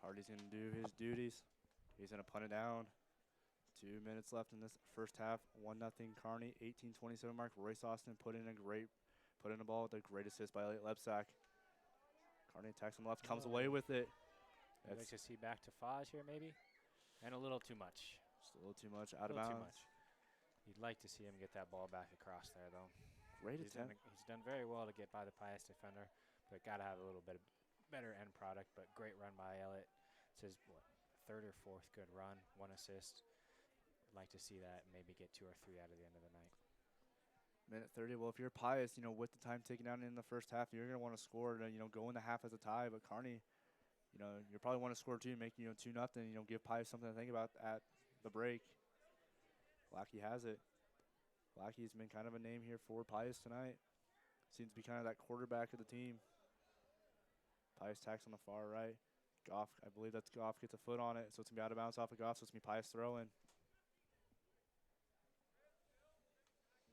C: Hardy's going to do his duties. He's going to punt it down. 2 minutes left in this first half. 1-0 Kearney. 18-27 mark. Royce Austin put in a ball with a great assist by Elliot Lebsack. Kearney attacks on the left, comes away with it.
E: I'd like to see back to Faj here maybe. And a little too much.
C: Just a little too much out of
E: Too
C: bounds.
E: much. You'd like to see him get that ball back across there though.
C: Great
E: He's
C: attempt.
E: done very well to get by the Pius defender, but got to have a little bit better end product. But great run by Elliott. It's his third or fourth good run, 1 assist. I'd like to see that and maybe get 2 or 3 out of the end of the night.
C: Minute 30. Well, if you're Pius, with the time ticking down in the first half, you're going to want to score to, go in the half as a tie. But Kearney, you probably want to score 2, make, 2-0, give Pius something to think about at the break. Lackey has it. Lackey's been kind of a name here for Pius tonight. Seems to be kind of that quarterback of the team. Pius tacks on the far right. Goff, I believe that's Goff, gets a foot on it, so it's going to be out of bounds off of Goff, so it's going to be Pius throwing.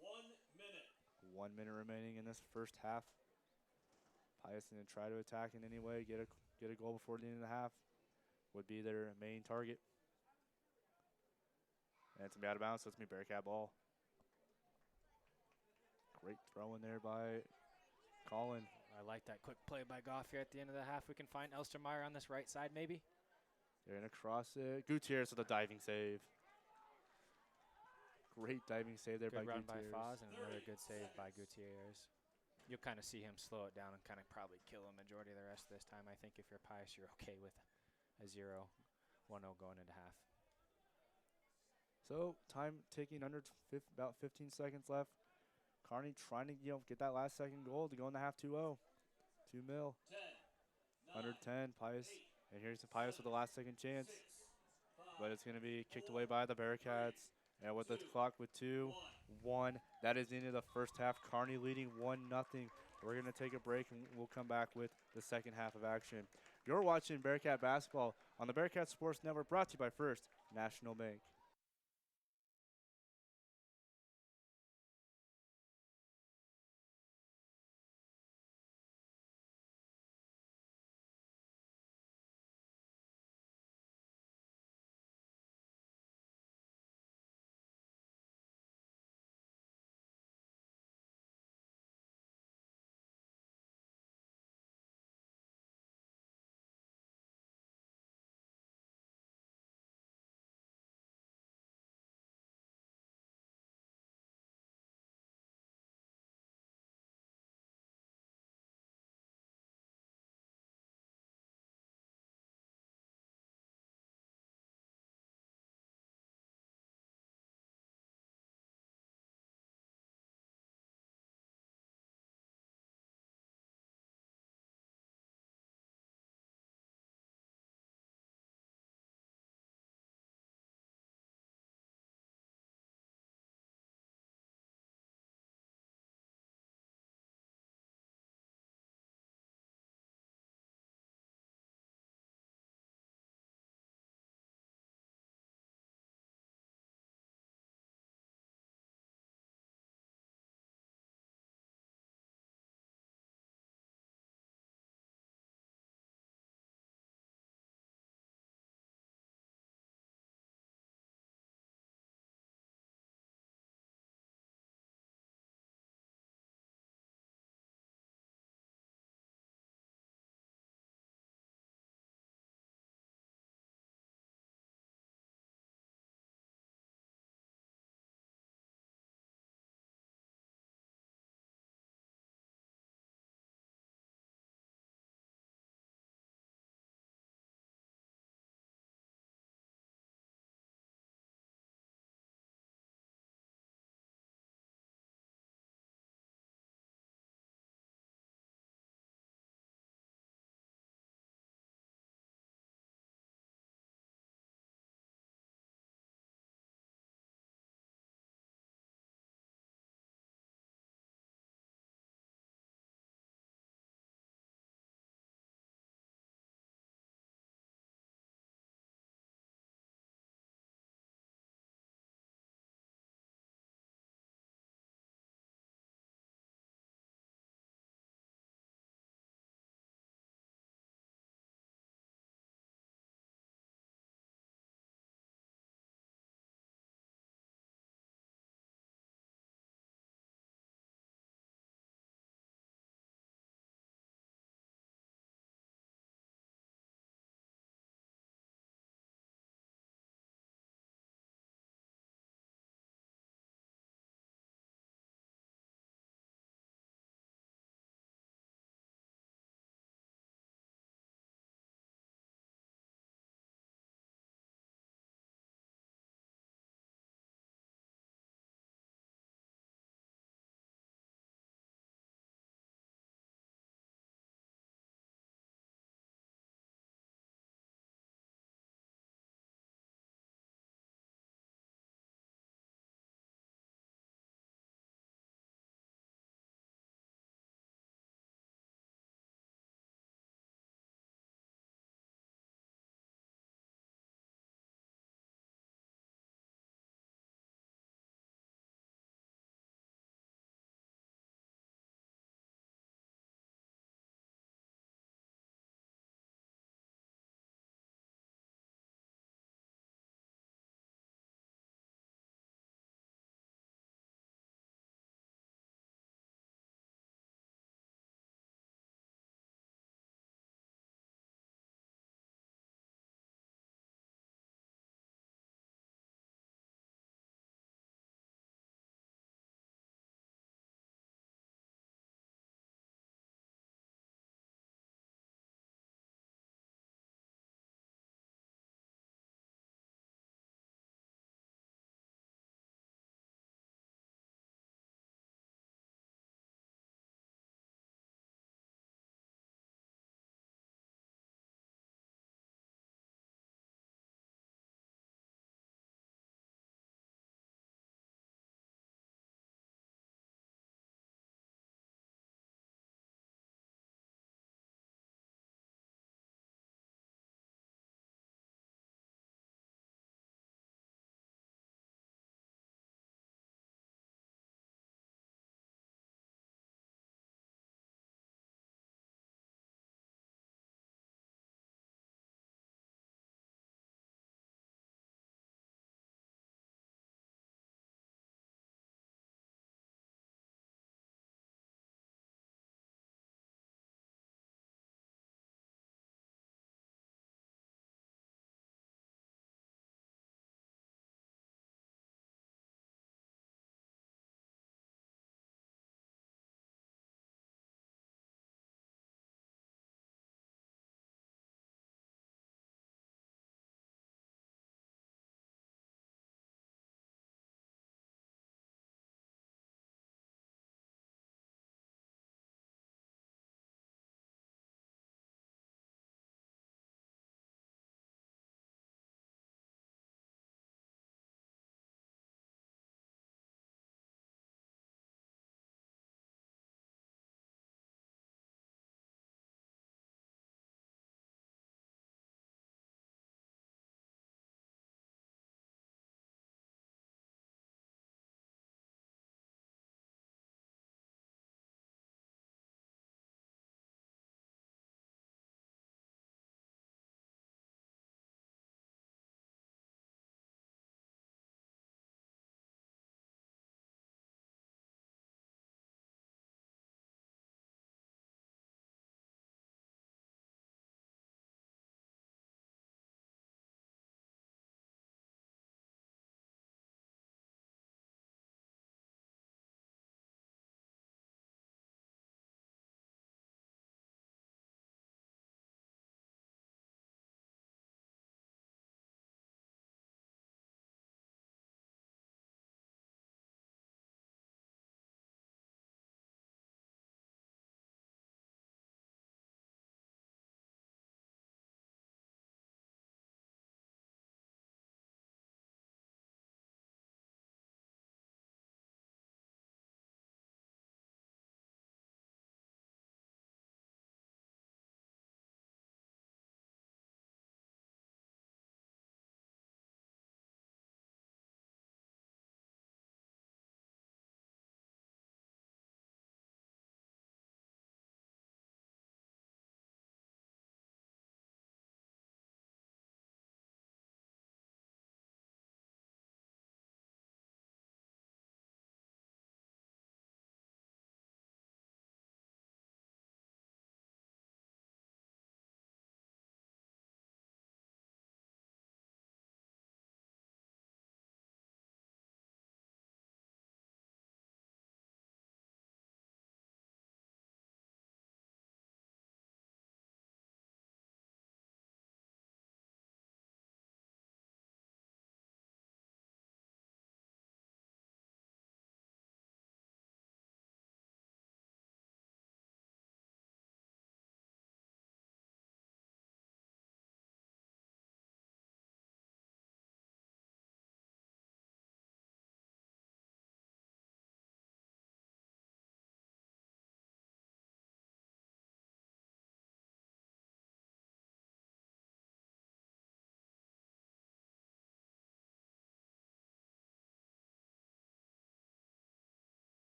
A: 1 minute.
C: 1 minute remaining in this first half. Pius going to try to attack in any way, get a goal before the end of the half. Would be their main target. And it's going to be out of bounds, so it's going to be Bearcat ball. Great throw in there by Colin.
E: I like that quick play by Goff here at the end of the half. We can find Elstermeyer on this right side maybe.
C: They're going to cross it. Gutierrez with a diving save. Great diving save there
E: Good
C: by
E: run
C: Gutierrez.
E: by Foz and another good save by Gutierrez. You'll kind of see him slow it down and kind of probably kill a majority of the rest of this time. I think if you're Pius, you're okay with a 0-1-0 going into half.
C: So time ticking under about 15 seconds left. Kearney trying to get that last second goal to go in the half 2-0. 2-0.
A: 10, 9,
C: Under 10, Pius.
A: 8,
C: And here's the Pius with the last second chance.
A: 6, 5,
C: But it's going to be kicked away by the Bearcats. And with the clock with 2-1, that is the end of the first half. Kearney leading 1-0. We're going to take a break and we'll come back with the second half of action. You're watching Bearcat basketball on the Bearcat Sports Network, brought to you by First National Bank.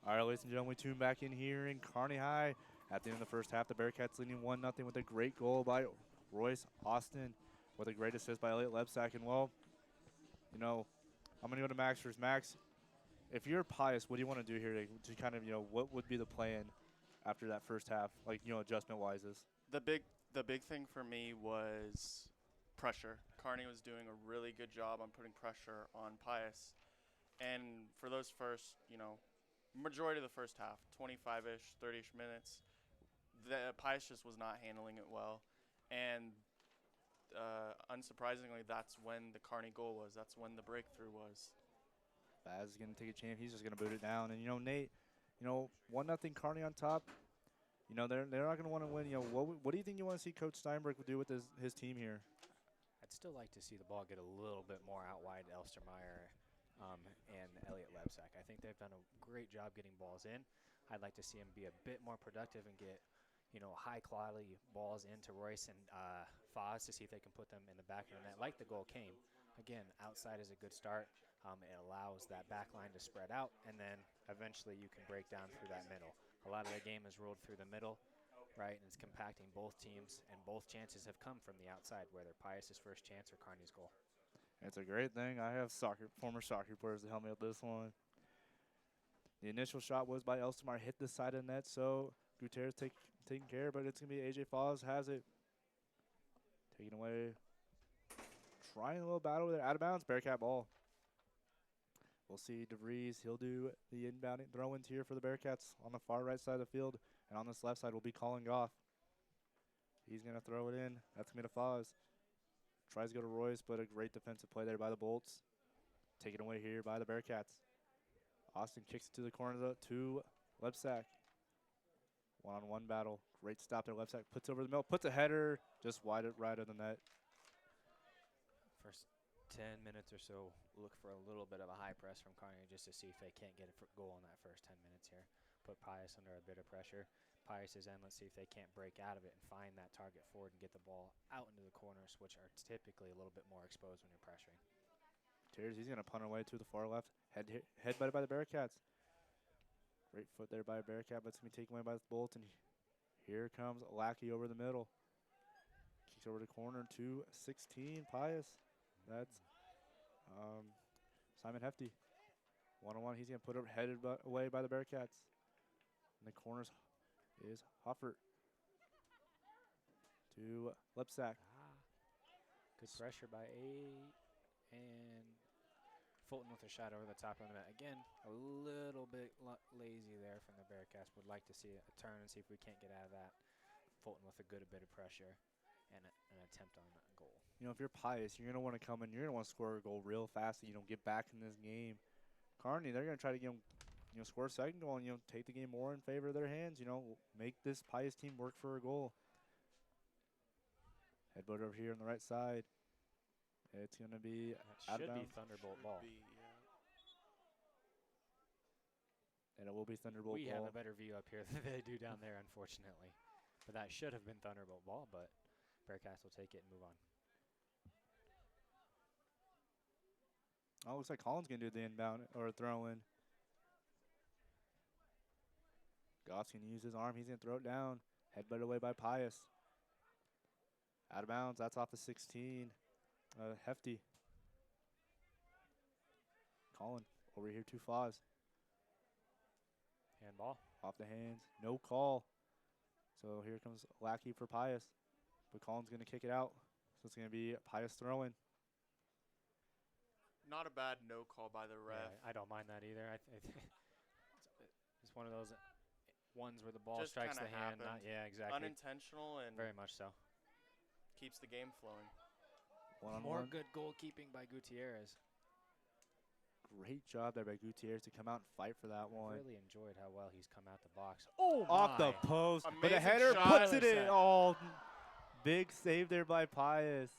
C: All right, ladies and gentlemen, we tune back in here in Kearney High. At the end of the first half, the Bearcats leading 1-0 with a great goal by Royce Austin with a great assist by Elliot Lebsack. And, well, you know, I'm going to go to Max first. Max, if you're Pius, what do you want to do here to kind of, you know, what would be the plan after that first half, like, you know, adjustment-wise?
D: The big thing for me was pressure. Kearney was doing a really good job on putting pressure on Pius. And for those first, you know, majority of the first half, 25-ish, 30-ish minutes, the Pius just was not handling it well. And unsurprisingly, that's when the Kearney goal was. That's when the breakthrough was.
C: Baz is going to take a chance. He's just going to boot it down. And, you know, Nate, you know, 1-0 Kearney on top. You know, they're not going to want to win. You know, what do you think you want to see Coach Steinberg do with his team here?
E: I'd still like to see the ball get a little bit more out wide to Elstermeyer and Elliot Lebsack. I think they've done a great job getting balls in. I'd like to see him be a bit more productive and get, you know, high-quality balls into Royce and Foz to see if they can put them in the back of the net like the goal came. Again, outside is a good start. It allows that back line to spread out, and then eventually you can break down through that middle. A lot of the game is ruled through the middle, right, and it's compacting both teams, and both chances have come from the outside, whether Pius' first chance or Kearney's goal.
C: It's a great thing. I have former soccer players to help me with this one. The initial shot was by Elstermeyer, hit the side of the net, so Gutierrez taking care, but it's going to be A.J. Foz has it. Taken away. Trying a little battle there. Out of bounds, Bearcat ball. We'll see DeVries. He'll do the inbound throw-ins here for the Bearcats on the far right side of the field. And on this left side, we'll be calling off. He's going to throw it in. That's going to be to Foz. Tries to go to Royce, but a great defensive play there by the Bolts. Taken away here by the Bearcats. Austin kicks it to the corner to Lebsack. One-on-one battle. Great stop there. Lebsack puts over the middle, puts a header just wide right of the net.
E: First 10 minutes or so, look for a little bit of a high press from Kearney just to see if they can't get a goal in that first 10 minutes here. Put Pius under a bit of pressure. Pius is in. Let's see if they can't break out of it and find that target forward and get the ball out into the corners, which are typically a little bit more exposed when you're pressuring.
C: He's going to punt away to the far left. Headbutted by the Bearcats. Great foot there by a Bearcat, but it's going to be taken away by the Bolts. And here comes Lackey over the middle. Kicks over the corner to 16, Pius. That's Simon Hefty. One-on-one, he's going to put it headed away by the Bearcats. In the corners is Hoffert to Lipsack.
E: Good pressure by 8, and Fulton with a shot over the top of the net. Again, a little bit lazy there from the Bearcats. Would like to see a turn and see if we can't get out of that. Fulton with a good bit of pressure and an attempt on a goal.
C: You know, if you're Pius, you're going to want to come in. You're going to want to score a goal real fast and, you know, get back in this game. Kearney, they're going to try to, score a second goal and, take the game more in favor of their hands. Make this Pius team work for a goal. Headbutt over here on the right side. It's going to be out of bounds.
E: Should be Thunderbolt ball.
C: And it will be Thunderbolt ball.
E: We have a better view up here than they do down there, unfortunately. But that should have been Thunderbolt ball, but Bearcats will take it and move on.
C: Oh, looks like Collins going to do the inbound or throw in. Goff's going to use his arm. He's going to throw it down. Headbutt away by Pius. Out of bounds. That's off the 16. Hefty. Colin over here to Foz.
E: Handball.
C: Off the hands. No call. So here comes Lackey for Pius. But Colin's going to kick it out. So it's going to be Pius throwing.
D: Not a bad no call by the ref.
E: Yeah, I don't mind that either. It's one of those ones where the ball
D: Just
E: strikes the
D: kinda
E: hand.
D: happened.
E: Exactly.
D: Unintentional and
E: Very much so.
D: keeps the game flowing.
E: More good goalkeeping by Gutierrez.
C: Great job there by Gutierrez to come out and fight for that one.
E: Really enjoyed how well he's come out the box. Oh,
C: off the post. But a
D: Amazing
C: header
D: shot.
C: puts it in. Oh, big save there by Pius.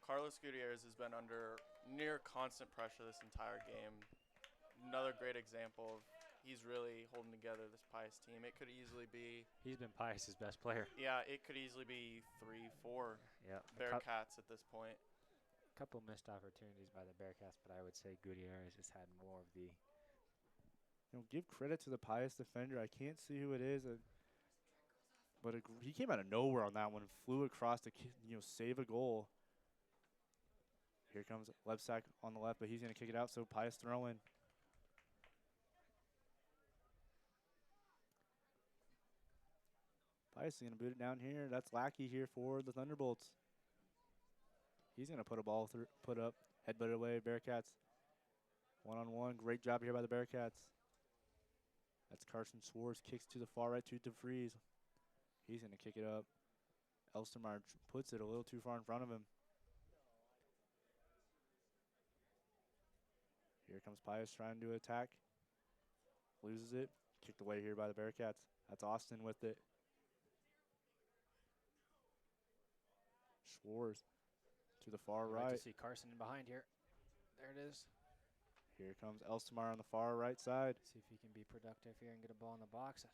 D: Carlos Gutierrez has been under near constant pressure this entire game. Another great example of he's really holding together this Pius team. It could easily be.
E: He's been Pius' best player.
D: Yeah, it could easily be 3-4
E: Yeah.
D: Bearcats at this point.
E: A couple missed opportunities by the Bearcats, but I would say Gutierrez has had more of the
C: give credit to the Pius defender. I can't see who it is, but he came out of nowhere on that one and flew across to save a goal. Here comes Lebsack on the left, but he's going to kick it out, so Pius throwing. Pius is going to boot it down here. That's Lackey here for the Thunderbolts. He's going to put a ball through, put up, headbutt it away. Bearcats one-on-one. Great job here by the Bearcats. That's Carson Schwartz. Kicks to the far right to DeFries. He's going to kick it up. Elstermeyer puts it a little too far in front of him. Here comes Pius trying to attack. Loses it. Kicked away here by the Bearcats. That's Austin with it. Schwartz to the far right.
E: Like to see Carson in behind here. There it is.
C: Here comes Elstermeyer on the far right side.
E: See if he can be productive here and get a ball in the box.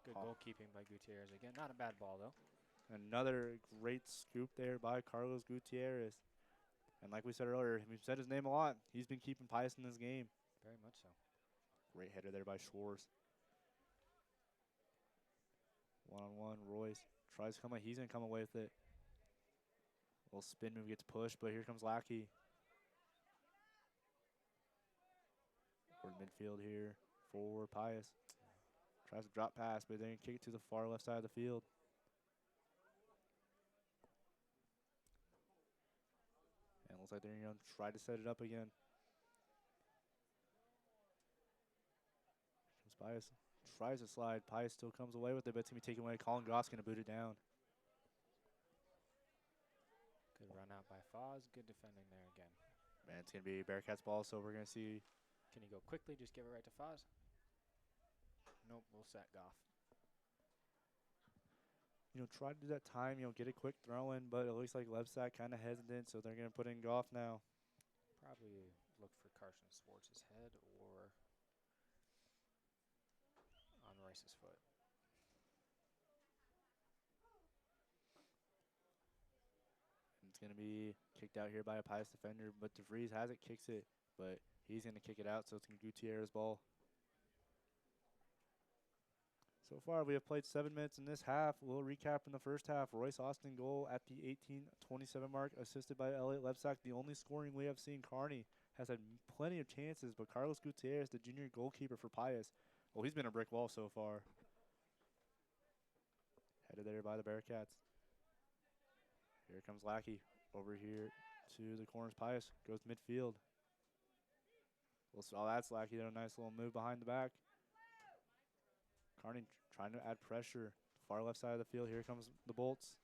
E: Good goalkeeping by Gutierrez again. Not a bad ball, though.
C: Another great scoop there by Carlos Gutierrez. And like we said earlier, we've said his name a lot. He's been keeping Pius in this game.
E: Very much so.
C: Great header there by Schwartz. One-on-one, Royce tries to come away. He's going to come away with it. Little spin move gets pushed, but here comes Lackey. Toward midfield here for Pius. Tries to drop pass, but then kick it to the far left side of the field. And it looks like they're going to try to set it up again. Pius tries to slide. Pius still comes away with it, but it's going to be taken away. Colin Goss going to boot it down.
E: Good run out by Foz. Good defending there again.
C: Man, it's going to be Bearcats ball, so we're going to see.
E: Can he go quickly? Just give it right to Foz. Nope, we'll set Goff.
C: Try to do that time, get a quick throw in, but it looks like Lebsack kind of hesitant, so they're going to put in Goff now.
E: Probably look for Carson Schwartz's head or on Royce's foot.
C: It's going to be kicked out here by a Pius defender, but DeVries has it, kicks it, but he's going to kick it out, so it's going to be Gutierrez's ball. So far, we have played 7 minutes in this half. A little recap in the first half. Royce Austin goal at the 18:27 mark, assisted by Elliot Lebsack. The only scoring we have seen. Kearney has had plenty of chances, but Carlos Gutierrez, the junior goalkeeper for Pius, well, he's been a brick wall so far. Headed there by the Bearcats. Here comes Lackey over here to the corners. Pius goes midfield. Oh, that's Lackey there. A nice little move behind the back. Kearney trying to add pressure. Far left side of the field. Here comes the Bolts.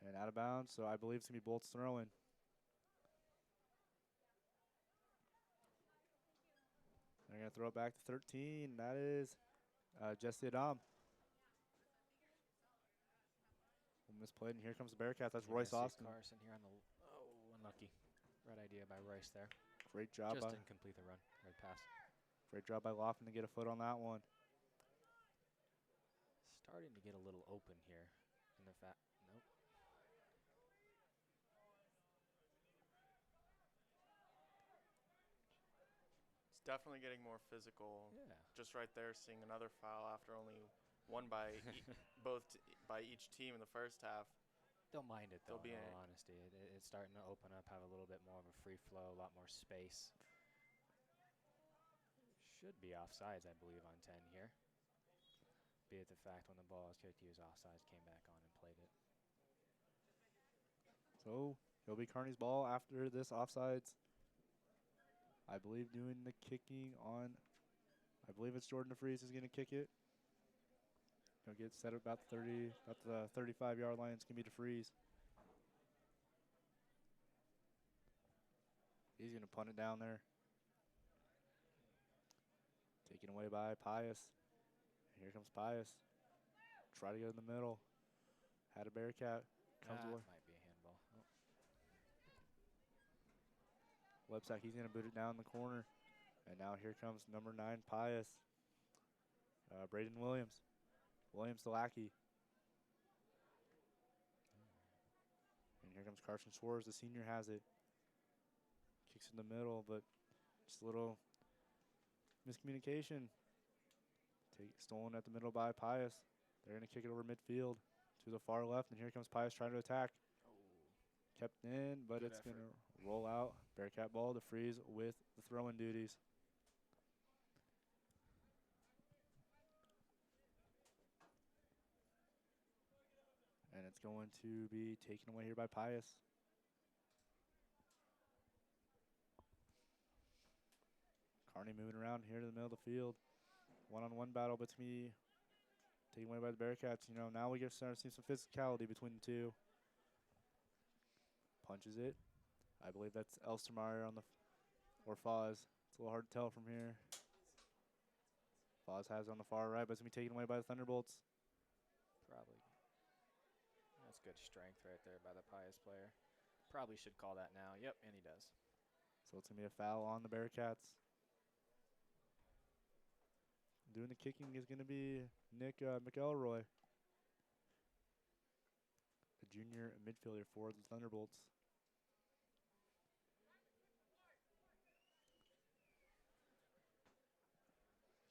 C: And out of bounds, so I believe it's going to be Bolts throwing. They're going to throw it back to 13. That is Jesse Adam. Misplayed, and here comes the Bearcats. That's Royce Austin.
E: Carson here on the unlucky. Right idea by Royce there.
C: Great job.
E: Just didn't complete the run. Right pass.
C: Great job by Lofton to get a foot on that one.
E: Starting to get a little open here. In the nope.
D: It's definitely getting more physical.
E: Yeah.
D: Just right there, seeing another foul after only one by by each team in the first half.
E: Don't mind it though.
D: They'll be
E: in
D: in
E: all honesty, it's starting to open up, have a little bit more of a free flow, a lot more space. Should be offsides, I believe, on 10 here. Be it the fact when the ball was kicked, he was offsides, came back on and played it.
C: So it'll be Kearney's ball after this offsides. I believe doing the kicking on, I believe it's Jordan DeFries is going to kick it. He'll get set up about the 35-yard line. It's going to be DeFries. He's going to punt it down there. Taken away by Pius. Here comes Pius. Try to go in the middle. Had a Bearcat. Comes away.
E: Might be a handball. Oh.
C: Lebsack, he's going to boot it down the corner. And now here comes number 9, Pius. Braden Williams. Williams to Lackey. And here comes Carson Schwartz. The senior has it. Kicks in the middle, but just a little Miscommunication. Stolen at the middle by Pius. They're going to kick it over midfield to the far left, and here comes Pius trying to attack. Kept in, but
E: Good
C: it's going
E: effort.
C: to roll out. Bearcat ball to Freeze with the throw-in duties. And it's going to be taken away here by Pius. Kearney moving around here to the middle of the field. One-on-one battle between taken away by the Bearcats. You know, now we get starting to see some physicality between the two. Punches it. I believe that's Elstermeyer on the, or Foz. It's a little hard to tell from here. Foz has it on the far right, but it's going to be taken away by the Thunderbolts.
E: Probably. That's good strength right there by the Pius player. Probably should call that now. Yep, and he does.
C: So it's going to be a foul on the Bearcats. Doing the kicking is going to be Nick McElroy, the junior midfielder for the Thunderbolts.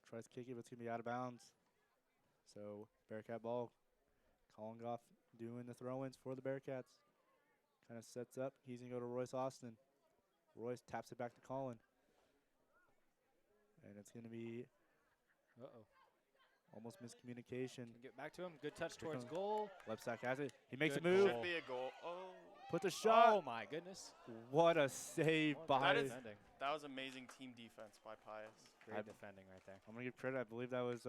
C: Tries to kick it, but it's going to be out of bounds. So Bearcat ball. Collingoff doing the throw-ins for the Bearcats. Kind of sets up. He's going to go to Royce Austin. Royce taps it back to Colin. And it's going to be almost miscommunication.
E: Can get back to him. Good touch
C: Here
E: towards
C: comes-
E: goal.
C: Left side has it. He makes
E: Good
C: a move.
E: goal.
D: Should be a goal. Oh,
C: Put the shot.
E: Oh my goodness.
C: What a save
E: What
C: by.
D: That is-
E: defending.
D: that was amazing team defense by Pius.
E: Great defending right there.
C: I'm going to give credit. I believe that was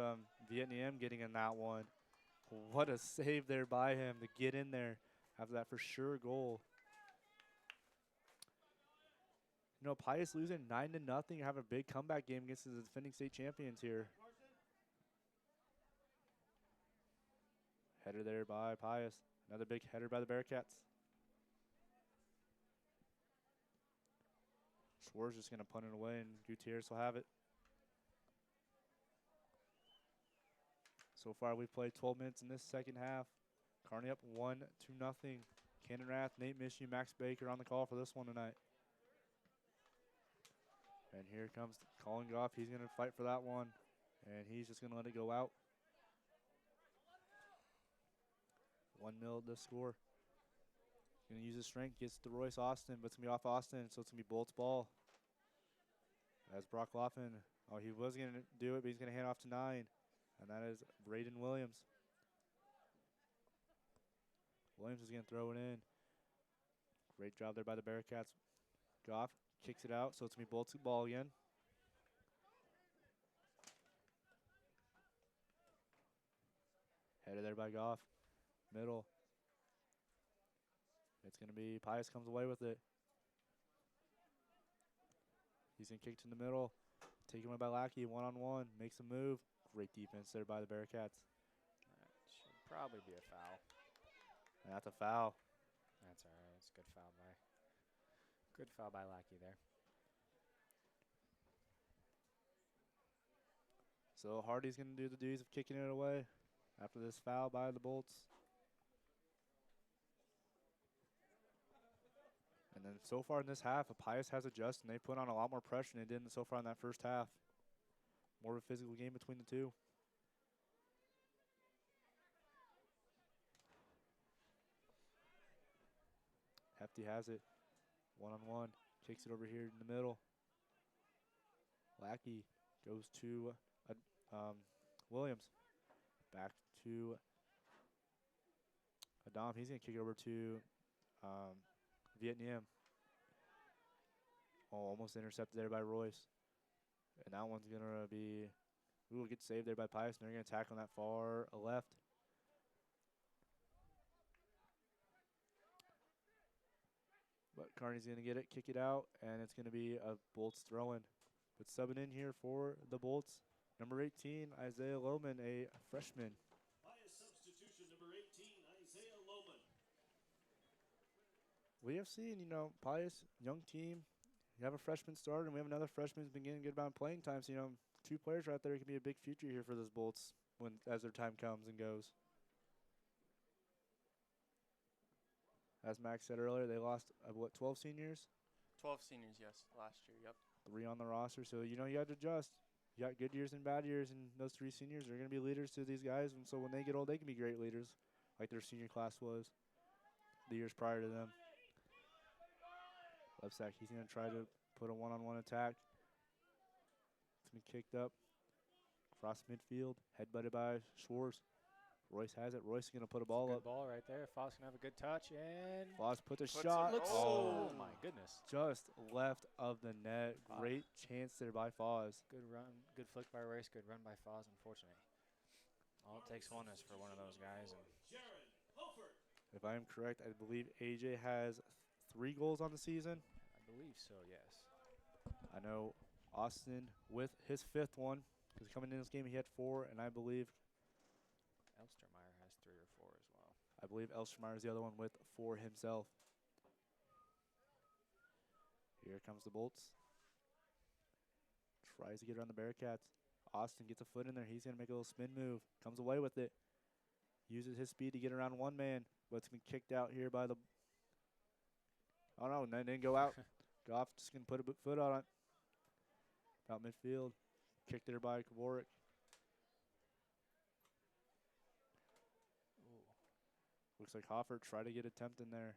C: Vietnam getting in that one. What a save there by him to get in there after that for sure goal. You know, Pius losing 9-0, have a big comeback game against the defending state champions here. Header there by Pius. Another big header by the Bearcats. Schwartz just going to punt it away, and Gutierrez will have it. So far, we've played 12 minutes in this second half. Kearney up 1-0. Cannon Rath, Nate Mishu, Max Baker on the call for this one tonight. And here comes Colin Goff. He's going to fight for that one, and he's just going to let it go out. 1-0 the score. Going to use his strength, gets to Royce Austin, but it's going to be off Austin, so it's going to be Bolt's ball. As Brock Laughlin, oh, he was going to do it, but he's going to hand off to 9, and that is Braden Williams. Williams is going to throw it in. Great job there by the Bearcats. Goff kicks it out, so it's going to be Bolt's ball again. Headed there by Goff. Middle. It's going to be Pius comes away with it. He's going to kick to the middle. Taken away by Lackey, one-on-one. Makes a move. Great defense there by the Bearcats.
E: That should probably be a foul.
C: And that's a foul.
E: That's all right. It's a good foul by. Good foul by Lackey there.
C: So Hardy's going to do the duties of kicking it away after this foul by the Bolts. And then so far in this half, Pius has adjusted, and they put on a lot more pressure than they did so far in that first half. More of a physical game between the two. Hefty has it. One-on-one. Kicks it over here in the middle. Lackey goes to Williams. Back to Adam. He's going to kick it over to Vietnam. Oh, almost intercepted there by Royce. And that one's going to be, ooh, get saved there by Pius. And they're going to attack on that far left. But Kearney's going to get it, kick it out, and it's going to be a Bolts throw-in. But subbing in here for the Bolts, number 18, Isaiah Lohman, a freshman.
A: Pius substitution number 18, Isaiah Lohman.
C: We have seen, you know, Pius, young team. You have a freshman starter, and we have another freshman who's been getting good amount of playing time. So, you know, two players right there could be a big future here for those Bolts as their time comes and goes. As Max said earlier, they lost, 12 seniors?
D: 12 seniors, yes, last year, yep.
C: 3 on the roster. So, you know, you had to adjust. you got good years and bad years, and those 3 seniors are going to be leaders to these guys. And so when they get old, they can be great leaders, like their senior class was the years prior to them. Left sack, he's going to try to put a one-on-one attack. It's going to be kicked up. Across midfield, headbutted by Schwartz. Royce has it. Royce is going to put a ball
E: Good
C: up.
E: ball right there. Foss going to have a good touch, and
C: Foss put the
D: Puts it-
C: shot.
E: oh my goodness.
C: Just left of the net.
E: Wow.
C: Great chance there by Foz.
E: Good run, good flick by Royce, good run by Foz, unfortunately. All it takes one is for one of those guys. And
C: If I am correct, I believe AJ has 3 goals on the season.
E: I believe so, yes.
C: I know Austin with his 5th one, because coming in this game he had 4, and I believe
E: Elstermeyer has 3 or 4 as well.
C: Elstermeyer is the other one with 4 himself. Here comes the Bolts. Tries to get around the Bearcats. Austin gets a foot in there. He's going to make a little spin move. Comes away with it. Uses his speed to get around one man, but it's been kicked out here by the... Oh, no, and then didn't go out. Goff just going to put a foot on it. About midfield. Kicked there by Kavorik. Looks like Hoffert tried to get attempt in there.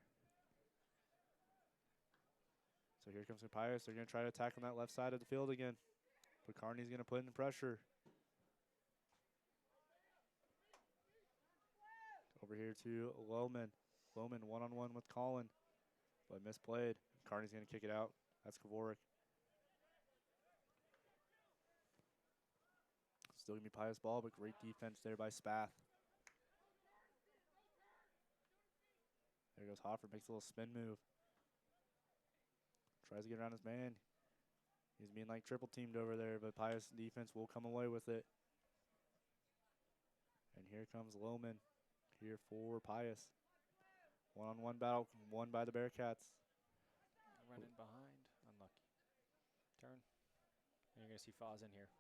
C: So here comes Pius. They're going to try to attack on that left side of the field again. But Kearney's going to put in pressure. Over here to Lohman. Lohman one-on-one with Colin. But misplayed. Kearney's going to kick it out. That's Kavorik. Still going to be Pius ball, but great defense there by Spath. There goes Hoffer, makes a little spin move. Tries to get around his man. He's being like triple teamed over there, but Pius defense will come away with it. And here comes Lohman here for Pius. One-on-one battle, won by the Bearcats.
E: Running behind, unlucky. Turn. And you're going to see Foz in here.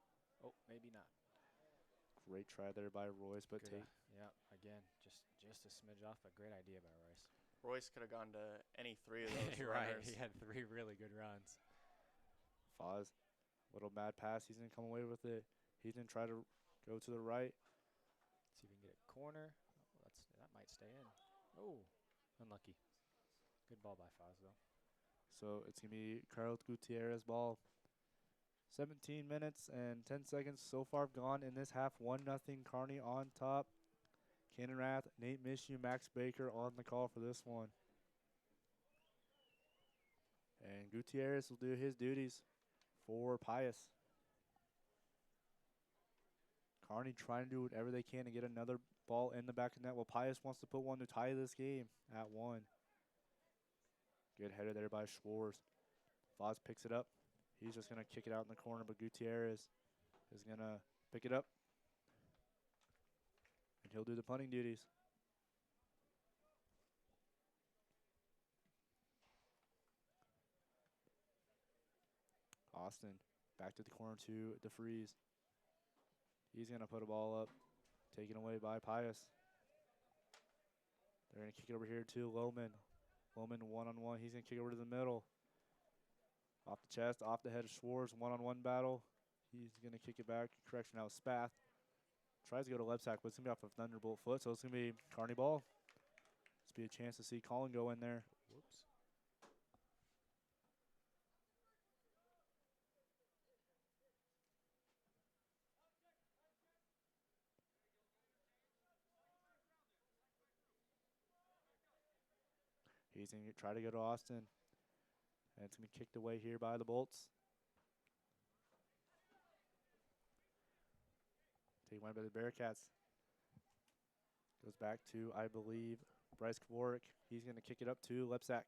E: Oh, maybe not.
C: Great try there by Royce, but
E: Good, yeah, again, just a smidge off, but great idea by Royce.
D: Royce could have gone to any 3 of those
E: You're right,
D: runners.
E: he had 3 really good runs.
C: Foz, little bad pass. He's going to come away with it. He's going to try to go to the right.
E: See if we can get a corner. Oh, that might stay in. Oh, unlucky. Good ball by Foz, though.
C: So it's going to be Carlos Gutierrez ball. 17 minutes and 10 seconds so far gone in this half. 1-0 Kearney on top. Cannon Rath, Nate Mishu, Max Baker on the call for this one. And Gutierrez will do his duties for Pius. Kearney trying to do whatever they can to get another ball in the back of net. Well, Pius wants to put one to tie this game at 1. Good header there by Schwartz. Foz picks it up. He's just going to kick it out in the corner, but Gutierrez is going to pick it up. And he'll do the punting duties. Austin back to the corner to DeFreeze. He's going to put a ball up, taken away by Pius. They're going to kick it over here to Lohman. Lohman one-on-one. He's going to kick it over to the middle. Off the chest, off the head of Schwartz, one-on-one battle. He's going to kick it back. Correction, now Spath. Tries to go to left sack, but it's going to be off of Thunderbolt foot, so it's going to be Kearney ball. It's be a chance to see Colin go in there.
E: Whoops.
C: He's going to try to go to Austin. And it's going to be kicked away here by the Bolts. Taken away by the Bearcats. Goes back to, I believe, Bryce Kavorik. He's going to kick it up to Lepsack.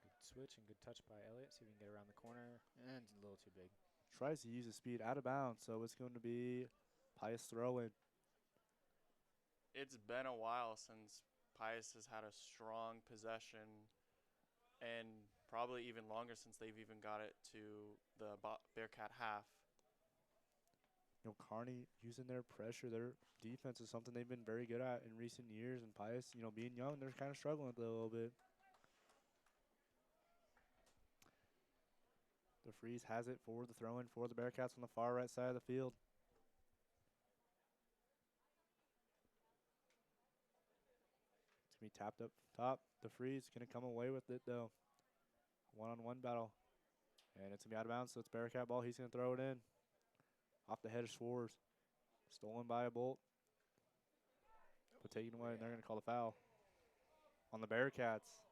E: Good switch and good touch by Elliott. See if we can get around the corner. And a little too big.
C: Tries to use his speed out of bounds, so it's going to be Pius throw-in.
D: It's been a while since Pius has had a strong possession, and probably even longer since they've even got it to the Bearcat half.
C: You know, Kearney using their pressure, their defense is something they've been very good at in recent years. And Pius, you know, being young, they're kind of struggling with it a little bit. The Freeze has it for the throw-in for the Bearcats on the far right side of the field. It's going to be tapped up top. The Freeze going to come away with it, though. One-on-one battle. And it's going to be out of bounds, so it's Bearcat ball. He's going to throw it in. Off the head of Schwartz. Stolen by a Bolt. But taken away, and they're going to call the foul on the Bearcats.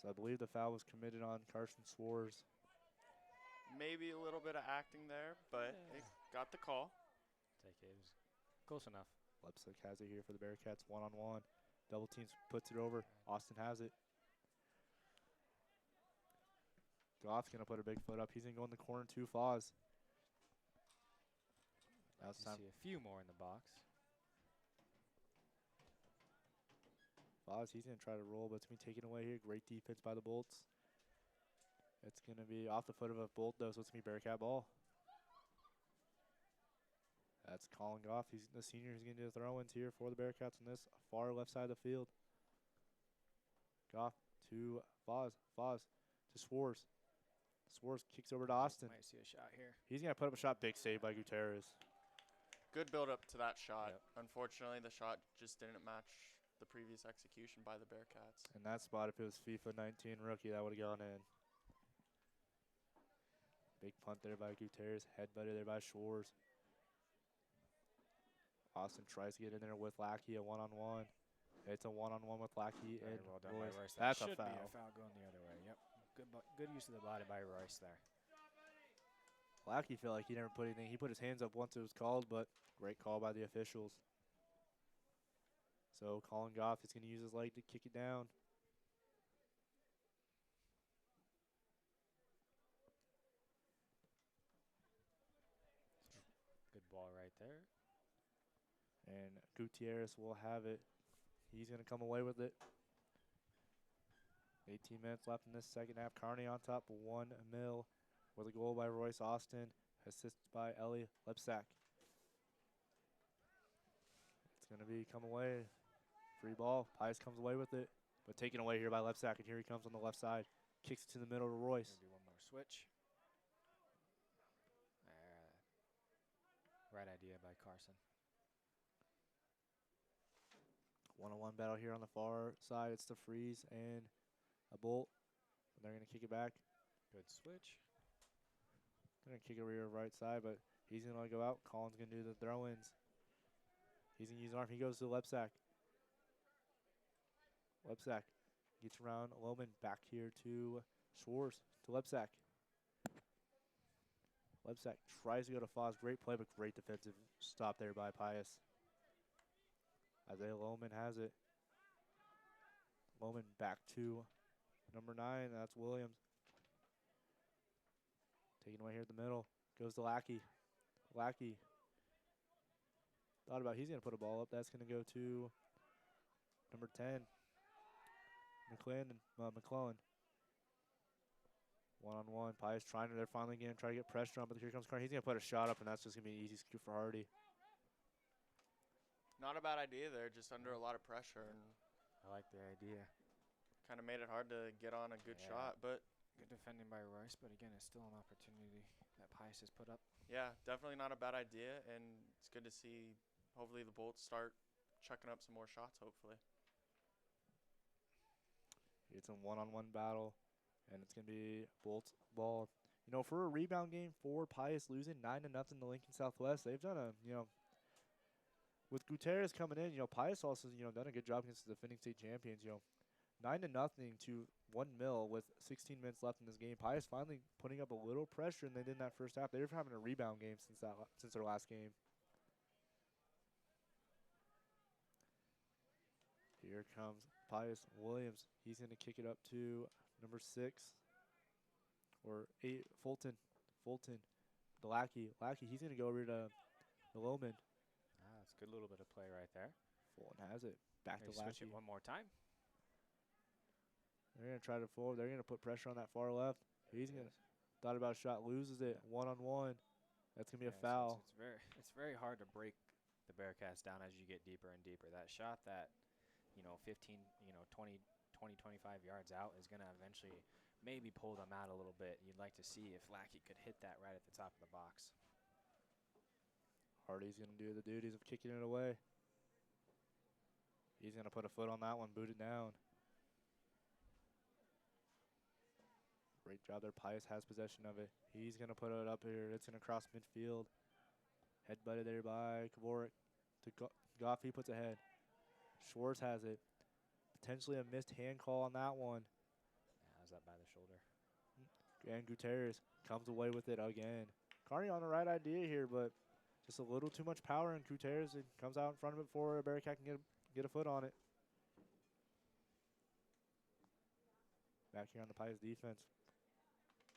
C: So I believe the foul was committed on Carson Schwartz.
D: Maybe a little bit of acting there, but it got the call.
E: Take it. It was close enough.
C: Lepsic has it here for the Bearcats, one-on-one. Double teams puts it over. Austin has it. Goff's going to put a big foot up. He's going to go in the corner, 2 Foz. Now it's
E: You
C: time.
E: see a few more in the box.
C: Foz, he's going to try to roll, but it's going to be taken away here. Great defense by the Bolts. It's going to be off the foot of a Bolt, though, so it's going to be Bearcat ball. That's Colin Goff. He's the senior. He's going to do the throw-ins here for the Bearcats on this far left side of the field. Goff to Foz. Foz to Schwartz. Schwartz kicks over to Austin.
E: Might see a shot here.
C: He's going to put up a shot. Big save by Gutierrez.
D: Good build up to that shot.
E: Yep.
D: Unfortunately, the shot just didn't match the previous execution by the Bearcats.
C: And that spot, if it was FIFA 19 rookie, that would have gone in. Big punt there by Gutierrez. Headbutted there by Schwartz. Austin tries to get in there with Lackey, a one-on-one. It's a one-on-one with Lackey
E: Very
C: and
E: well done by
C: Royce.
E: Royce. That
C: That's a
E: should be
C: foul.
E: a foul going the other way. Yep. Good use of the body by Royce there.
C: Lackey felt like he never put anything. He put his hands up once it was called, but great call by the officials. So Colin Goff is going to use his leg to kick it down.
E: Good ball right there.
C: And Gutierrez will have it. He's going to come away with it. 18 minutes left in this second half. Kearney on top, 1-0 with a goal by Royce Austin, assist by Ellie Lipsack. It's going to be come away. Free ball. Pius comes away with it, but taken away here by Lipsack, and here he comes on the left side. Kicks it to the middle to Royce.
E: Gonna do one more switch. Right idea by Carson.
C: One-on-one battle here on the far side. It's the Freeze and a Bolt. And they're going to kick it back.
E: Good switch.
C: They're going to kick it over here right side, but he's going to go out. Colin's going to do the throw-ins. He's going to use an arm. He goes to Lepsack. Lepsack gets around Loman. Back here to Schwartz. To Lepsack. Lepsack tries to go to Foz. Great play, but great defensive stop there by Pius. Isaiah Loman has it. Loman back to number 9. That's Williams. Taking away here in the middle. Goes to Lackey. Lackey. Thought about he's going to put a ball up. That's going to go to number 10. McClellan. One-on-one. Pius trying to, they're finally going to try to get pressure on, but here comes Kearney. He's going to put a shot up, and that's just going to be an easy scoop for Hardy.
D: Not a bad idea there, just under a lot of pressure, and
E: I like the idea.
D: kind of made it hard to get on a good
E: Yeah.
D: shot. But
E: Good defending by Royce, but again, it's still an opportunity that Pius has put up.
D: yeah, definitely not a bad idea, and it's good to see. Hopefully the Bolts start chucking up some more shots, hopefully.
C: It's a one-on-one battle, and it's going to be Bolt's ball. You know, for a rebound game for Pius losing 9-0 to Lincoln Southwest, they've done a, you know, with Gutierrez coming in, you know, Pius also, you know, done a good job against the defending state champions, you know. 9-0 to 1-0 with 16 minutes left in this game. Pius finally putting up a little pressure than they did in that first half. They were having a rebound game since their last game. Here comes Pius Williams. He's going to kick it up to number 6 or 8, Fulton. The Lackey. He's going to go over to the Loman.
E: That's a good little bit of play right there.
C: Fulton has it. Back
E: Maybe
C: to
E: switch
C: Lackey.
E: it one more time.
C: They're going to try to forward. They're going to put pressure on that far left. He's going to thought about a shot, loses it one-on-one. That's going to be a foul.
E: It's very hard to break the Bearcats down as you get deeper and deeper. That shot that, 15, 20 20, 25 yards out is going to eventually maybe pull them out a little bit. You'd like to see if Lackey could hit that right at the top of the box.
C: Hardy's going to do the duties of kicking it away. He's going to put a foot on that one, boot it down. Great job there. Pius has possession of it. He's going to put it up here. It's going to cross midfield. Head butted there by Kavorik. To Goff, he puts ahead. Schwartz has it. Potentially a missed hand call on that one.
E: Yeah, was that by the shoulder?
C: And Gutierrez comes away with it again. Kearney on the right idea here, but just a little too much power, and Gutierrez comes out in front of it before a Bearcat can get a foot on it. Back here on the Pius defense.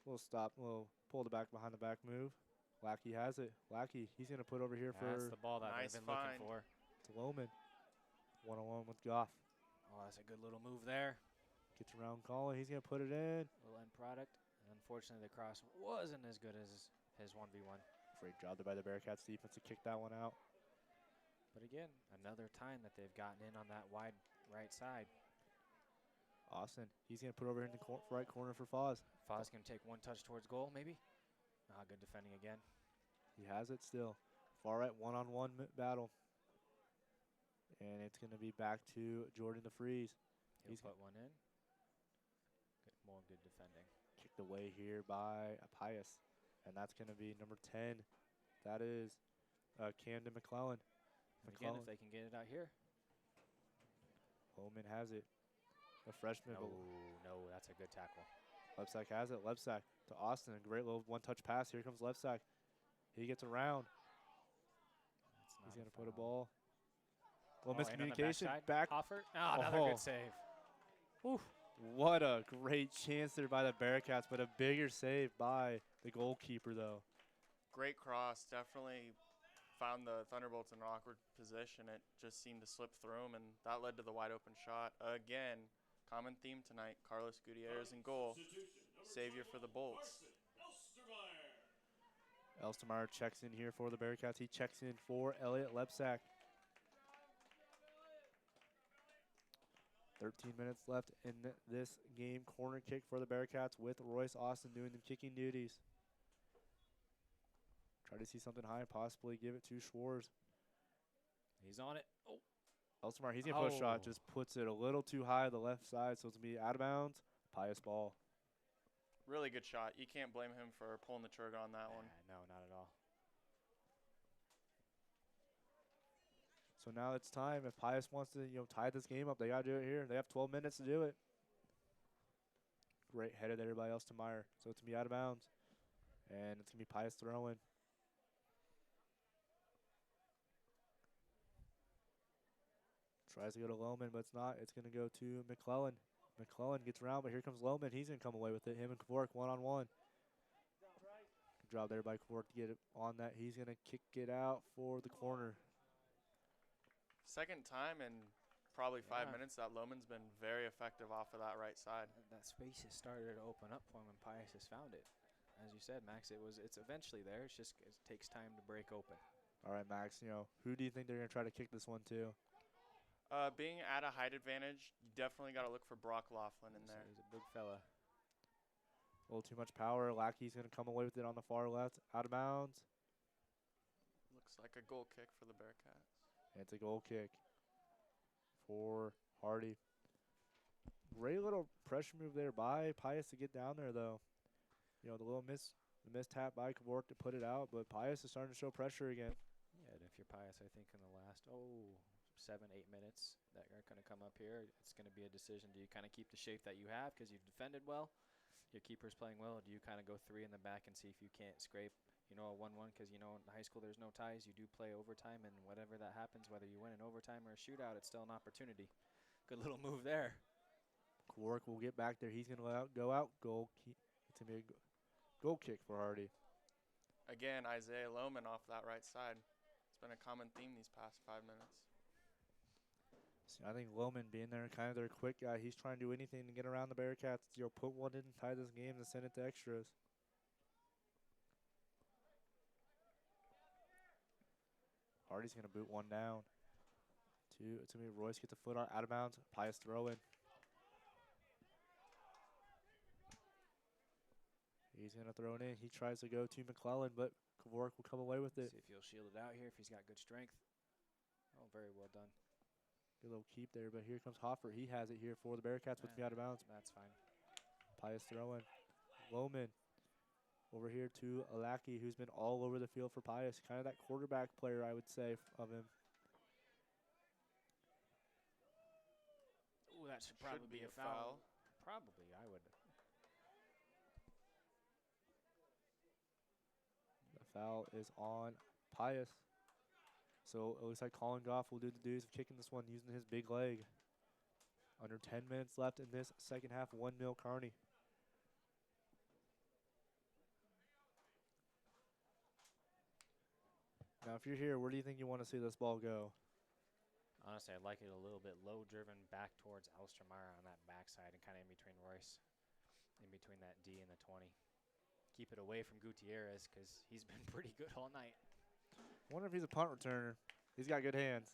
C: We'll stop. We'll pull the back behind the back move. Lackey has it. Lackey, he's going to put over here for
E: That's the ball that I've been looking for.
C: Loman. One-on-one with Goff.
E: Oh, that's a good little move there.
C: Gets around Colin. He's going to put it in.
E: Little end product. Unfortunately, the cross wasn't as good as his 1v1.
C: Great job there by the Bearcats defense to kick that one out.
E: But again, another time that they've gotten in on that wide right side.
C: Austin, he's going to put over in the right corner for Foz.
E: Foz going to take one touch towards goal, maybe. Good defending again.
C: He has it still. Far right one-on-one battle. And it's going to be back to Jordan the Freeze.
E: He's put one in. More good defending.
C: Kicked away here by Pius. And that's going to be number 10. That is Camden McClellan.
E: Again, if they can get it out here.
C: Bowman has it. A freshman.
E: No, that's a good tackle.
C: Lepsack has it. Lepsack to Austin. A great little one-touch pass. Here comes Lepsack. He gets around. He's going to put a ball. Well, miscommunication. Back.
E: Offer. Oh, another good save. Oof.
C: What a great chance there by the Bearcats, but a bigger save by the goalkeeper, though.
D: Great cross. Definitely found the Thunderbolts in an awkward position. It just seemed to slip through them, and that led to the wide open shot. Again, common theme tonight, Carlos Gutierrez in goal. Savior for the Bolts.
C: Elstermeyer checks in here for the Bearcats. He checks in for Elliot Lepsack. 13 minutes left in this game. Corner kick for the Bearcats with Royce Austin doing the kicking duties. Try to see something high, possibly give it to Schwartz.
E: He's on it. Oh.
C: Elstermeyer, he's going to put a shot, just puts it a little too high to the left side, so it's going to be out of bounds. Pius ball.
D: Really good shot. You can't blame him for pulling the trigger on that one.
E: No, not at all.
C: So now it's time. If Pius wants to, tie this game up, they got to do it here. They have 12 minutes to do it. Great header there by Elstermeyer. So it's going to be out of bounds. And it's going to be Pius throwing. Tries to go to Lohman, but it's not. It's going to go to McClellan. McClellan gets around, but here comes Lohman. He's going to come away with it. Him and Kavorik one-on-one. Good job there by Kavorik to get it on that. He's going to kick it out for the corner.
D: Second time in probably 5 minutes that Lohman's been very effective off of that right side.
E: That space has started to open up for him, and Pius has found it. As you said, Max, it's eventually there. It takes time to break open.
C: All right, Max, who do you think they're going to try to kick this one to?
D: Being at a height advantage, you definitely got to look for Brock Laughlin in there.
E: He's a big fella.
C: A little too much power. Lackey's going to come away with it on the far left. Out of bounds.
D: Looks like a goal kick for the Bearcats.
C: It's a goal kick for Hardy. Great little pressure move there by Pius to get down there, though. The little missed tap by Kavorik to put it out, but Pius is starting to show pressure again.
E: Yeah, and if you're Pius, I think in the last, 7-8 minutes that are going to come up here, it's going to be a decision. Do you kind of keep the shape that you have because you've defended well? Your keeper's playing well. Do you kind of go 3 in the back and see if you can't scrape a 1-1, because in high school there's no ties. You do play overtime, and whatever that happens, whether you win in overtime or a shootout, it's still an opportunity. Good little move there.
C: Kavorik will get back there. He's going to go out. Goal. It's going to be a goal kick for Hardy.
D: Again, Isaiah Lohman off that right side. It's been a common theme these past 5 minutes.
C: So I think Lohman being there, kind of their quick guy, he's trying to do anything to get around the Bearcats. Put one in, tie this game, and send it to extras. Hardy's going to boot one down. 2. It's going to be Royce gets the foot out of bounds. Pius throw in. He's going to throw it in. He tries to go to McClellan, but Kvork will come away with it.
E: See if he'll shield it out here, if he's got good strength. Oh, very well done.
C: Good little keep there, but here comes Hoffer. He has it here for the Bearcats, puts me out of bounds.
E: That's fine.
C: Pius throwing. Loman over here to Alaki, who's been all over the field for Pius. Kind of that quarterback player, I would say, of him.
E: Ooh, that should probably be a foul. Probably, I would.
C: The foul is on Pius. So it looks like Colin Goff will do the duties of kicking this one using his big leg. Under 10 minutes left in this second half, 1-0 Kearney. Now, if you're here, where do you think you want to see this ball go?
E: Honestly, I'd like it a little bit low driven back towards Alstermeyer on that backside and kind of in between Royce, in between that D and the 20. Keep it away from Gutierrez because he's been pretty good all night.
C: I wonder if he's a punt returner. He's got good hands.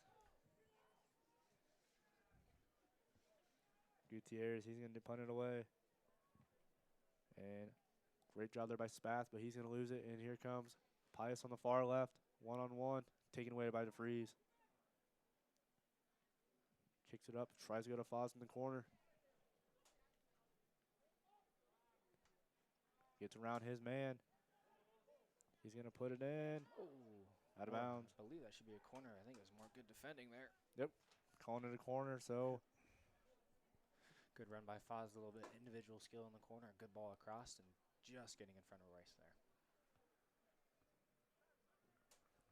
C: Gutierrez, he's going to punt it away. And great job there by Spath, but he's going to lose it. And here comes Pius on the far left, one-on-one, taken away by DeFries. Kicks it up, tries to go to Foz in the corner. Gets around his man. He's going to put it in.
E: Ooh.
C: Out of bounds.
E: I believe that should be a corner. I think it was more good defending there.
C: Yep, calling it a corner, so.
E: Good run by Foz, a little bit individual skill in the corner. Good ball across and just getting in front of Royce there.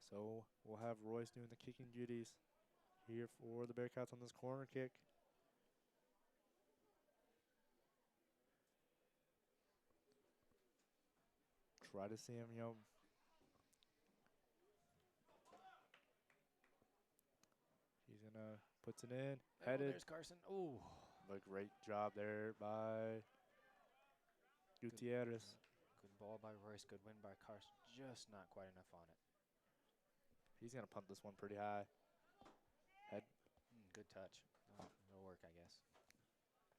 C: So we'll have Royce doing the kicking duties here for the Bearcats on this corner kick. Try to see him, He's going to puts it in. Headed.
E: There's Carson. Ooh.
C: A great job there by Gutierrez.
E: Good ball by Royce. Good win by Carson. Just not quite enough on it.
C: He's going to punt this one pretty high. Head.
E: Good touch. No work, I guess.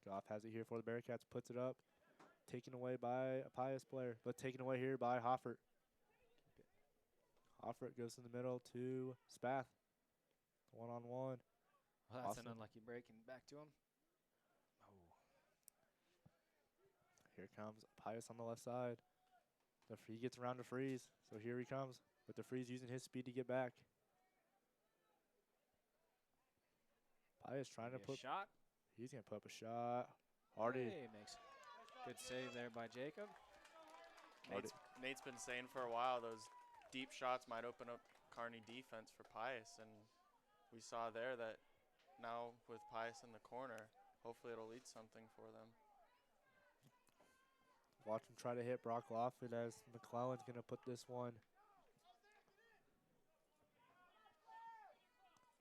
C: Goff has it here for the Bearcats. Puts it up. Taken away by a Pius player, but taken away here by Hoffert. Hoffert goes in the middle to Spath. One-on-one.
E: Well, that's an unlucky break and back to him. Oh.
C: Here comes Pius on the left side. He gets around to Freeze, so here he comes. But the Freeze using his speed to get back. Pius trying to put
E: a shot.
C: He's going to put up a shot. Hardy.
E: Hey, makes good save there by Jacob.
D: Nate's been saying for a while those deep shots might open up Kearney defense for Pius, and we saw there that now with Pius in the corner, hopefully it'll lead something for them.
C: Watch him try to hit Brock Lofton as McClellan's going to put this one.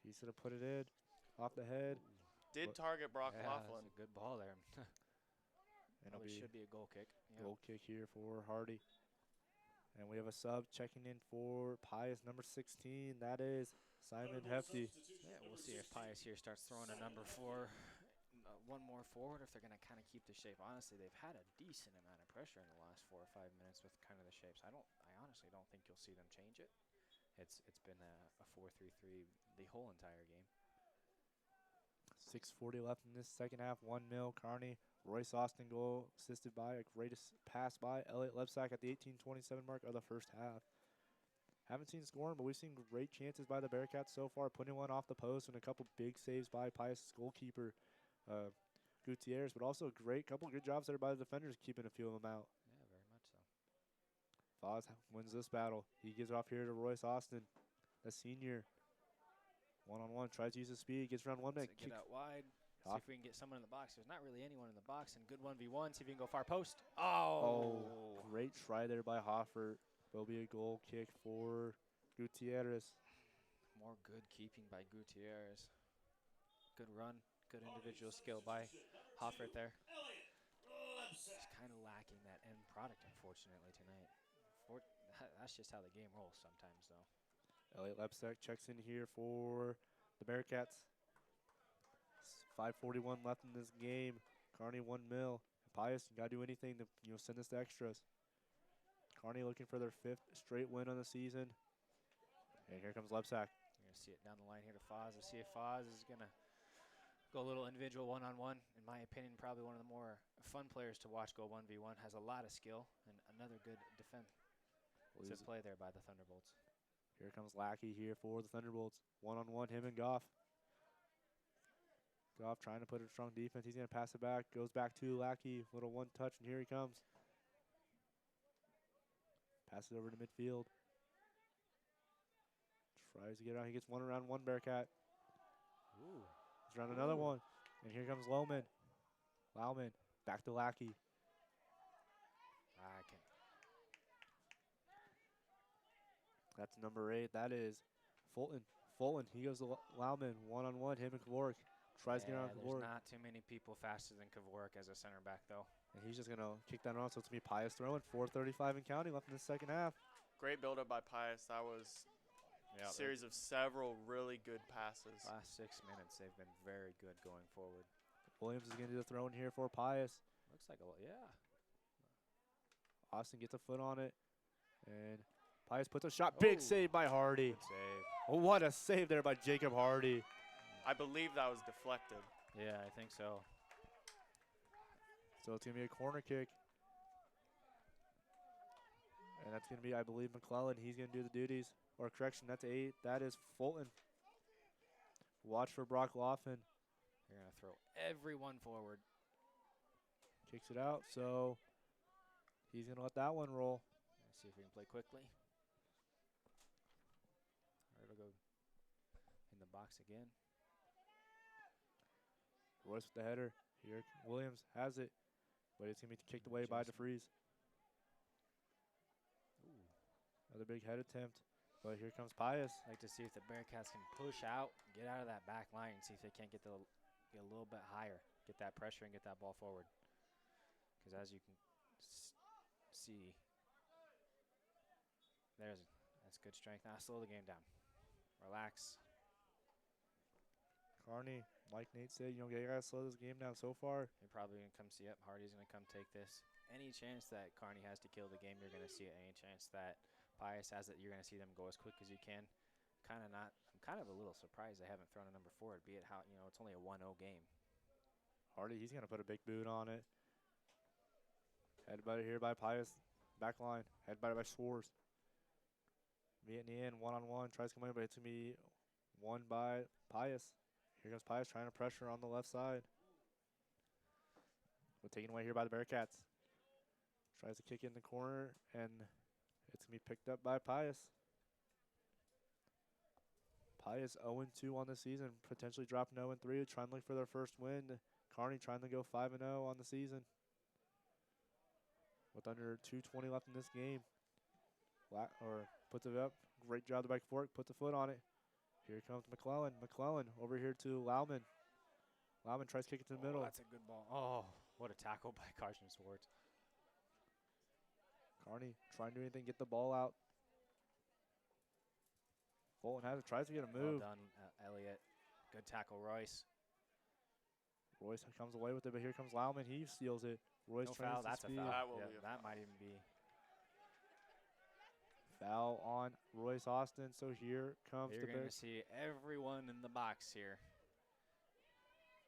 C: He's going to put it in off the head.
D: Did target Brock Laughlin.
E: That's a good ball there.
C: And it
E: should be a goal kick. Yeah.
C: Goal kick here for Hardy. And we have a sub checking in for Pius, number 16. That is Simon Hefty.
E: Yeah, we'll see if Pius here starts throwing a number 4, one more forward, if they're going to kind of keep the shape. Honestly, they've had a decent amount of pressure in the last 4 or 5 minutes with kind of the shapes. I honestly don't think you'll see them change it. It's been a 4-3-3 the whole entire game.
C: 6:40 left in this second half. 1-0 Kearney. Royce Austin goal assisted by a greatest pass by Elliot Lebsack at the 18:27 mark of the first half. Haven't seen scoring, but we've seen great chances by the Bearcats so far, putting one off the post and a couple big saves by Pius' goalkeeper, Gutierrez, but also a couple good jobs there by the defenders keeping a few of them out.
E: Yeah, very much so.
C: Foz wins this battle. He gives it off here to Royce Austin, the senior. One-on-one, tries to use his speed, gets around one man.
E: Get out wide. See if we can get someone in the box. There's not really anyone in the box. And good 1v1. See if we can go far post. Oh.
C: Great try there by Hoffert. Will be a goal kick for Gutierrez.
E: More good keeping by Gutierrez. Good run. Good individual skill by Hoffert there. He's kind of lacking that end product, unfortunately, tonight. That's just how the game rolls sometimes, though.
C: Elliot Lebsack checks in here for the Bearcats. 5:41 left in this game. Kearney 1-0. Pius, you got to do anything to send us to extras. Kearney looking for their 5th straight win on the season. And here comes Lepsack.
E: You're going to see it down the line here to Foz. I see if Foz is going to go a little individual one-on-one. In my opinion, probably one of the more fun players to watch go 1v1. Has a lot of skill and another good defense to play there by the Thunderbolts.
C: Here comes Lackey here for the Thunderbolts. One-on-one, him and Goff. Goff trying to put a strong defense. He's going to pass it back. Goes back to Lackey. Little one touch, and here he comes. Passes over to midfield. Tries to get out. He gets one around one Bearcat.
E: Ooh.
C: He's around another one. And here comes Lowman. Back to Lackey.
E: I can.
C: That's number 8. That is Fulton. He goes to Lauman. One-on-one, him and Kavork. Tries to get around Kavork.
E: There's not too many people faster than Kavork as a center back, though.
C: And he's just going to kick that around. So it's going to be Pius throwing. 4:35 in counting left in the second half.
D: Great build-up by Pius. That was a series of several really good passes.
E: Last 6 minutes, they've been very good going forward.
C: Williams is going to do the throw in here for Pius.
E: Looks like yeah.
C: Austin gets a foot on it. And Pius puts a shot. Big save by Hardy.
E: Good save.
C: Oh, what a save there by Jacob Hardy.
D: I believe that was deflected.
E: Yeah, I think so.
C: So it's going to be a corner kick. And that's going to be, I believe, McClellan. He's going to do the duties. Or correction, that's 8. That is Fulton. Watch for Brock Laughlin.
E: They're going to throw everyone forward.
C: Kicks it out, so he's going to let that one roll.
E: Let's see if we can play quickly. All right, it'll go in the box again.
C: Royce with the header. Here, Williams has it, but it's going to be kicked away by DeFries. Another big head attempt, but here comes Pius.
E: I'd like to see if the Bearcats can push out, get out of that back line, and see if they can't get a little bit higher, get that pressure and get that ball forward. Because as you can see, that's good strength. Now slow the game down. Relax.
C: Kearney, like Nate said, you got to slow this game down so far.
E: They're probably going to come see it. Hardy's going to come take this. Any chance that Kearney has to kill the game, you're going to see it. Any chance that Pius has it, you're going to see them go as quick as you can. I'm kind of a little surprised they haven't thrown a number 4, be it how, it's only a 1-0 game.
C: Hardy, he's going to put a big boot on it. Headbutted here by Pius. Back line. Headbutted by Schwartz. Meeting in one-on-one. Tries to come in, but it's going to be won by Pius. Here comes Pius trying to pressure on the left side. But taken away here by the Bearcats. Tries to kick in the corner, and it's going to be picked up by Pius. Pius 0-2 on the season, potentially dropping 0-3, trying to look for their first win. Kearney trying to go 5-0 on the season. With under 2:20 left in this game. Puts it up. Great job the back fork, puts a foot on it. Here comes McClellan. McClellan over here to Lauman. Lauman tries to kick it to the middle.
E: That's a good ball. Oh, what a tackle by Carson Schwartz.
C: Kearney trying to do anything, get the ball out. Fulton has it, tries to get a move.
E: Well done, Elliott. Good tackle, Royce.
C: Royce comes away with it, but here comes Lauman. He steals it. Royce
E: No
C: tries
E: foul,
C: to
E: that's a
C: speed.
E: foul.
D: That will be a
E: that
D: foul.
E: might even be.
C: Foul on Royce Austin, so here comes
E: You're
C: the
E: going
C: Bears.
E: to see everyone in the box here.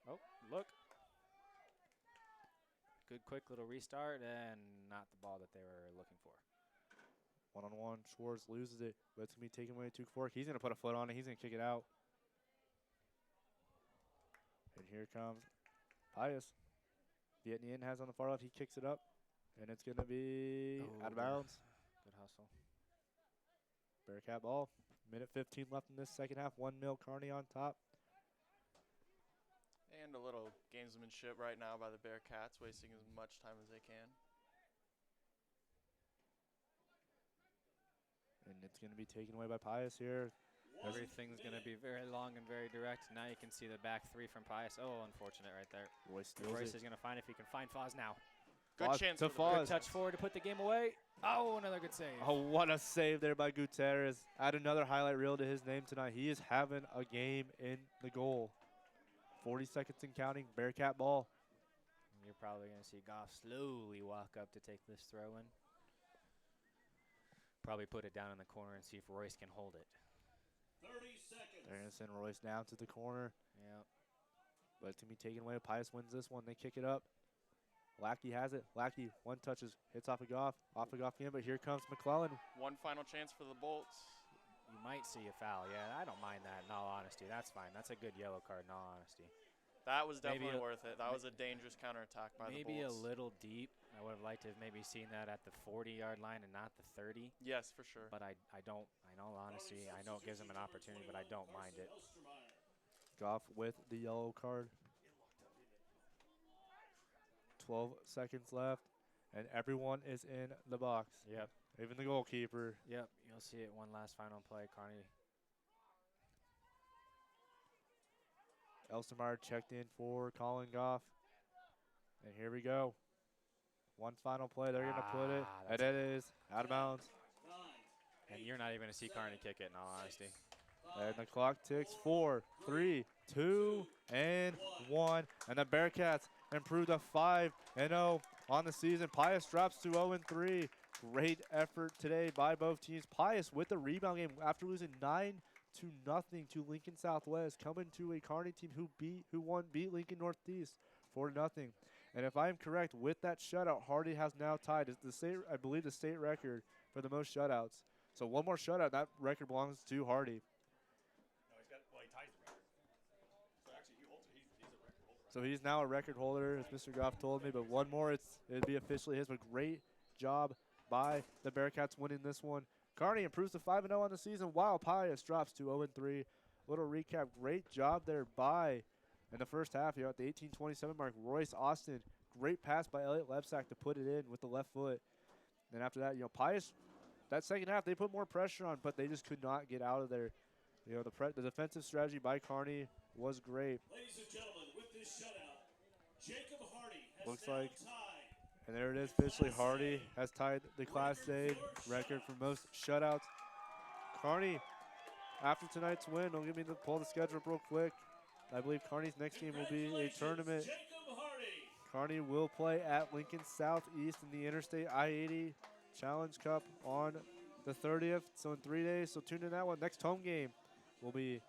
E: Oh, look. Good quick little restart and not the ball that they were looking for.
C: One-on-one, Schwartz loses it, but it's going to be taken away to Fork. He's going to put a foot on it. He's going to kick it out. And here comes Pius. Vietnam has on the far left. He kicks it up, and it's going to be out of bounds.
E: Good hustle.
C: Bearcat ball. Minute 15 left in this second half. 1-0 Kearney on top.
D: And a little gamesmanship right now by the Bearcats, wasting as much time as they can.
C: And it's going to be taken away by Pius here.
E: Everything's going to be very long and very direct. Now you can see the back three from Pius. Oh, unfortunate right there.
C: Royce
E: Royce is going to find if he can find Foz now.
D: Good
C: Foz
D: chance
C: to
D: for the
C: Foz.
E: Good touch forward to put the game away. Oh, another good save.
C: Oh, what a save there by Gutierrez. Add another highlight reel to his name tonight. He is having a game in the goal. 40 seconds and counting. Bearcat ball.
E: You're probably going to see Goff slowly walk up to take this throw in. Probably put it down in the corner and see if Royce can hold it.
A: 30 seconds.
C: They're going to send Royce down to the corner.
E: Yep.
C: But it's going to be taken away. Pius wins this one. They kick it up. Lackey has it. Lackey, one touches, hits off a Goff again, but here comes McClellan.
D: One final chance for the Bolts.
E: You might see a foul. Yeah, I don't mind that in all honesty. That's fine. That's a good yellow card in all honesty.
D: That was
E: Maybe
D: definitely worth it. That was a dangerous counterattack by the Bolts.
E: Maybe a little deep. I would have liked to have maybe seen that at the 40-yard line and not the 30.
D: Yes, for sure.
E: But I don't, in all honesty, I know it gives him an opportunity, but I don't mind it.
C: Goff with the yellow card. 12 seconds left, and everyone is in the box.
E: Yep.
C: Even the goalkeeper.
E: Yep. You'll see it one last final play. Kearney.
C: Elstermeyer checked in for Colin Goff. And here we go. One final play. They're going to put it. And it is out of bounds.
E: And you're not even going to see Kearney kick it, in all honesty.
C: And the clock ticks. 4, 3, 2, and 1. And the Bearcats improve to 5-0 on the season. Pius drops to 0-3. Great effort today by both teams. Pius with the rebound game after losing 9-0 to Lincoln Southwest, coming to a Kearney team who beat Lincoln Northeast 4-0. And if I am correct, with that shutout, Hardy has now tied I believe the state record for the most shutouts. So one more shutout, that record belongs to Hardy.
B: He ties the record. So actually, he holds it. He's a record holder.
C: So he's now a record holder, as Mr. Goff told me. But one more, it'd be officially his. But great job by the Bearcats winning this one. Kearney improves to 5-0 on the season, while Pius drops to 0-3. Little recap, great job there by, in the first half here at the 18:27 mark, Royce Austin. Great pass by Elliott Lebsack to put it in with the left foot. Then after that, Pius, that second half, they put more pressure on, but they just could not get out of there. The defensive strategy by Kearney was great.
A: Ladies and gentlemen, with this shutout, Jacob Hardy has
C: Looks
A: now
C: like,
A: tied.
C: and there it is, officially Hardy has tied the Class A record for most shutouts. Kearney, after tonight's win, don't give me pull the schedule up real quick. I believe Kearney's next game will be a tournament.
A: Jacob Hardy.
C: Kearney will play at Lincoln Southeast in the Interstate I-80 Challenge Cup on the 30th, so in 3 days. So tune in that one. Next home game will be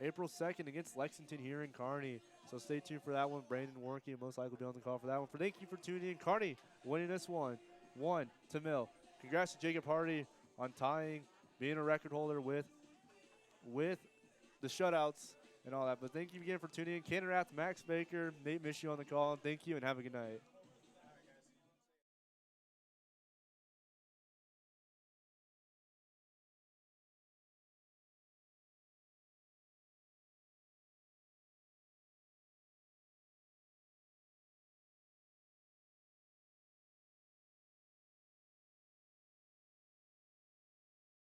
C: April 2nd against Lexington here in Kearney. So stay tuned for that one. Brandon Warnke will most likely be on the call for that one. Thank you for tuning in. Kearney winning this one, 1-0. Congrats to Jacob Hardy on tying, being a record holder with the shutouts and all that. But thank you again for tuning in. Cannon Rath, Max Baker, Nate Mischio on the call. Thank you and have a good night.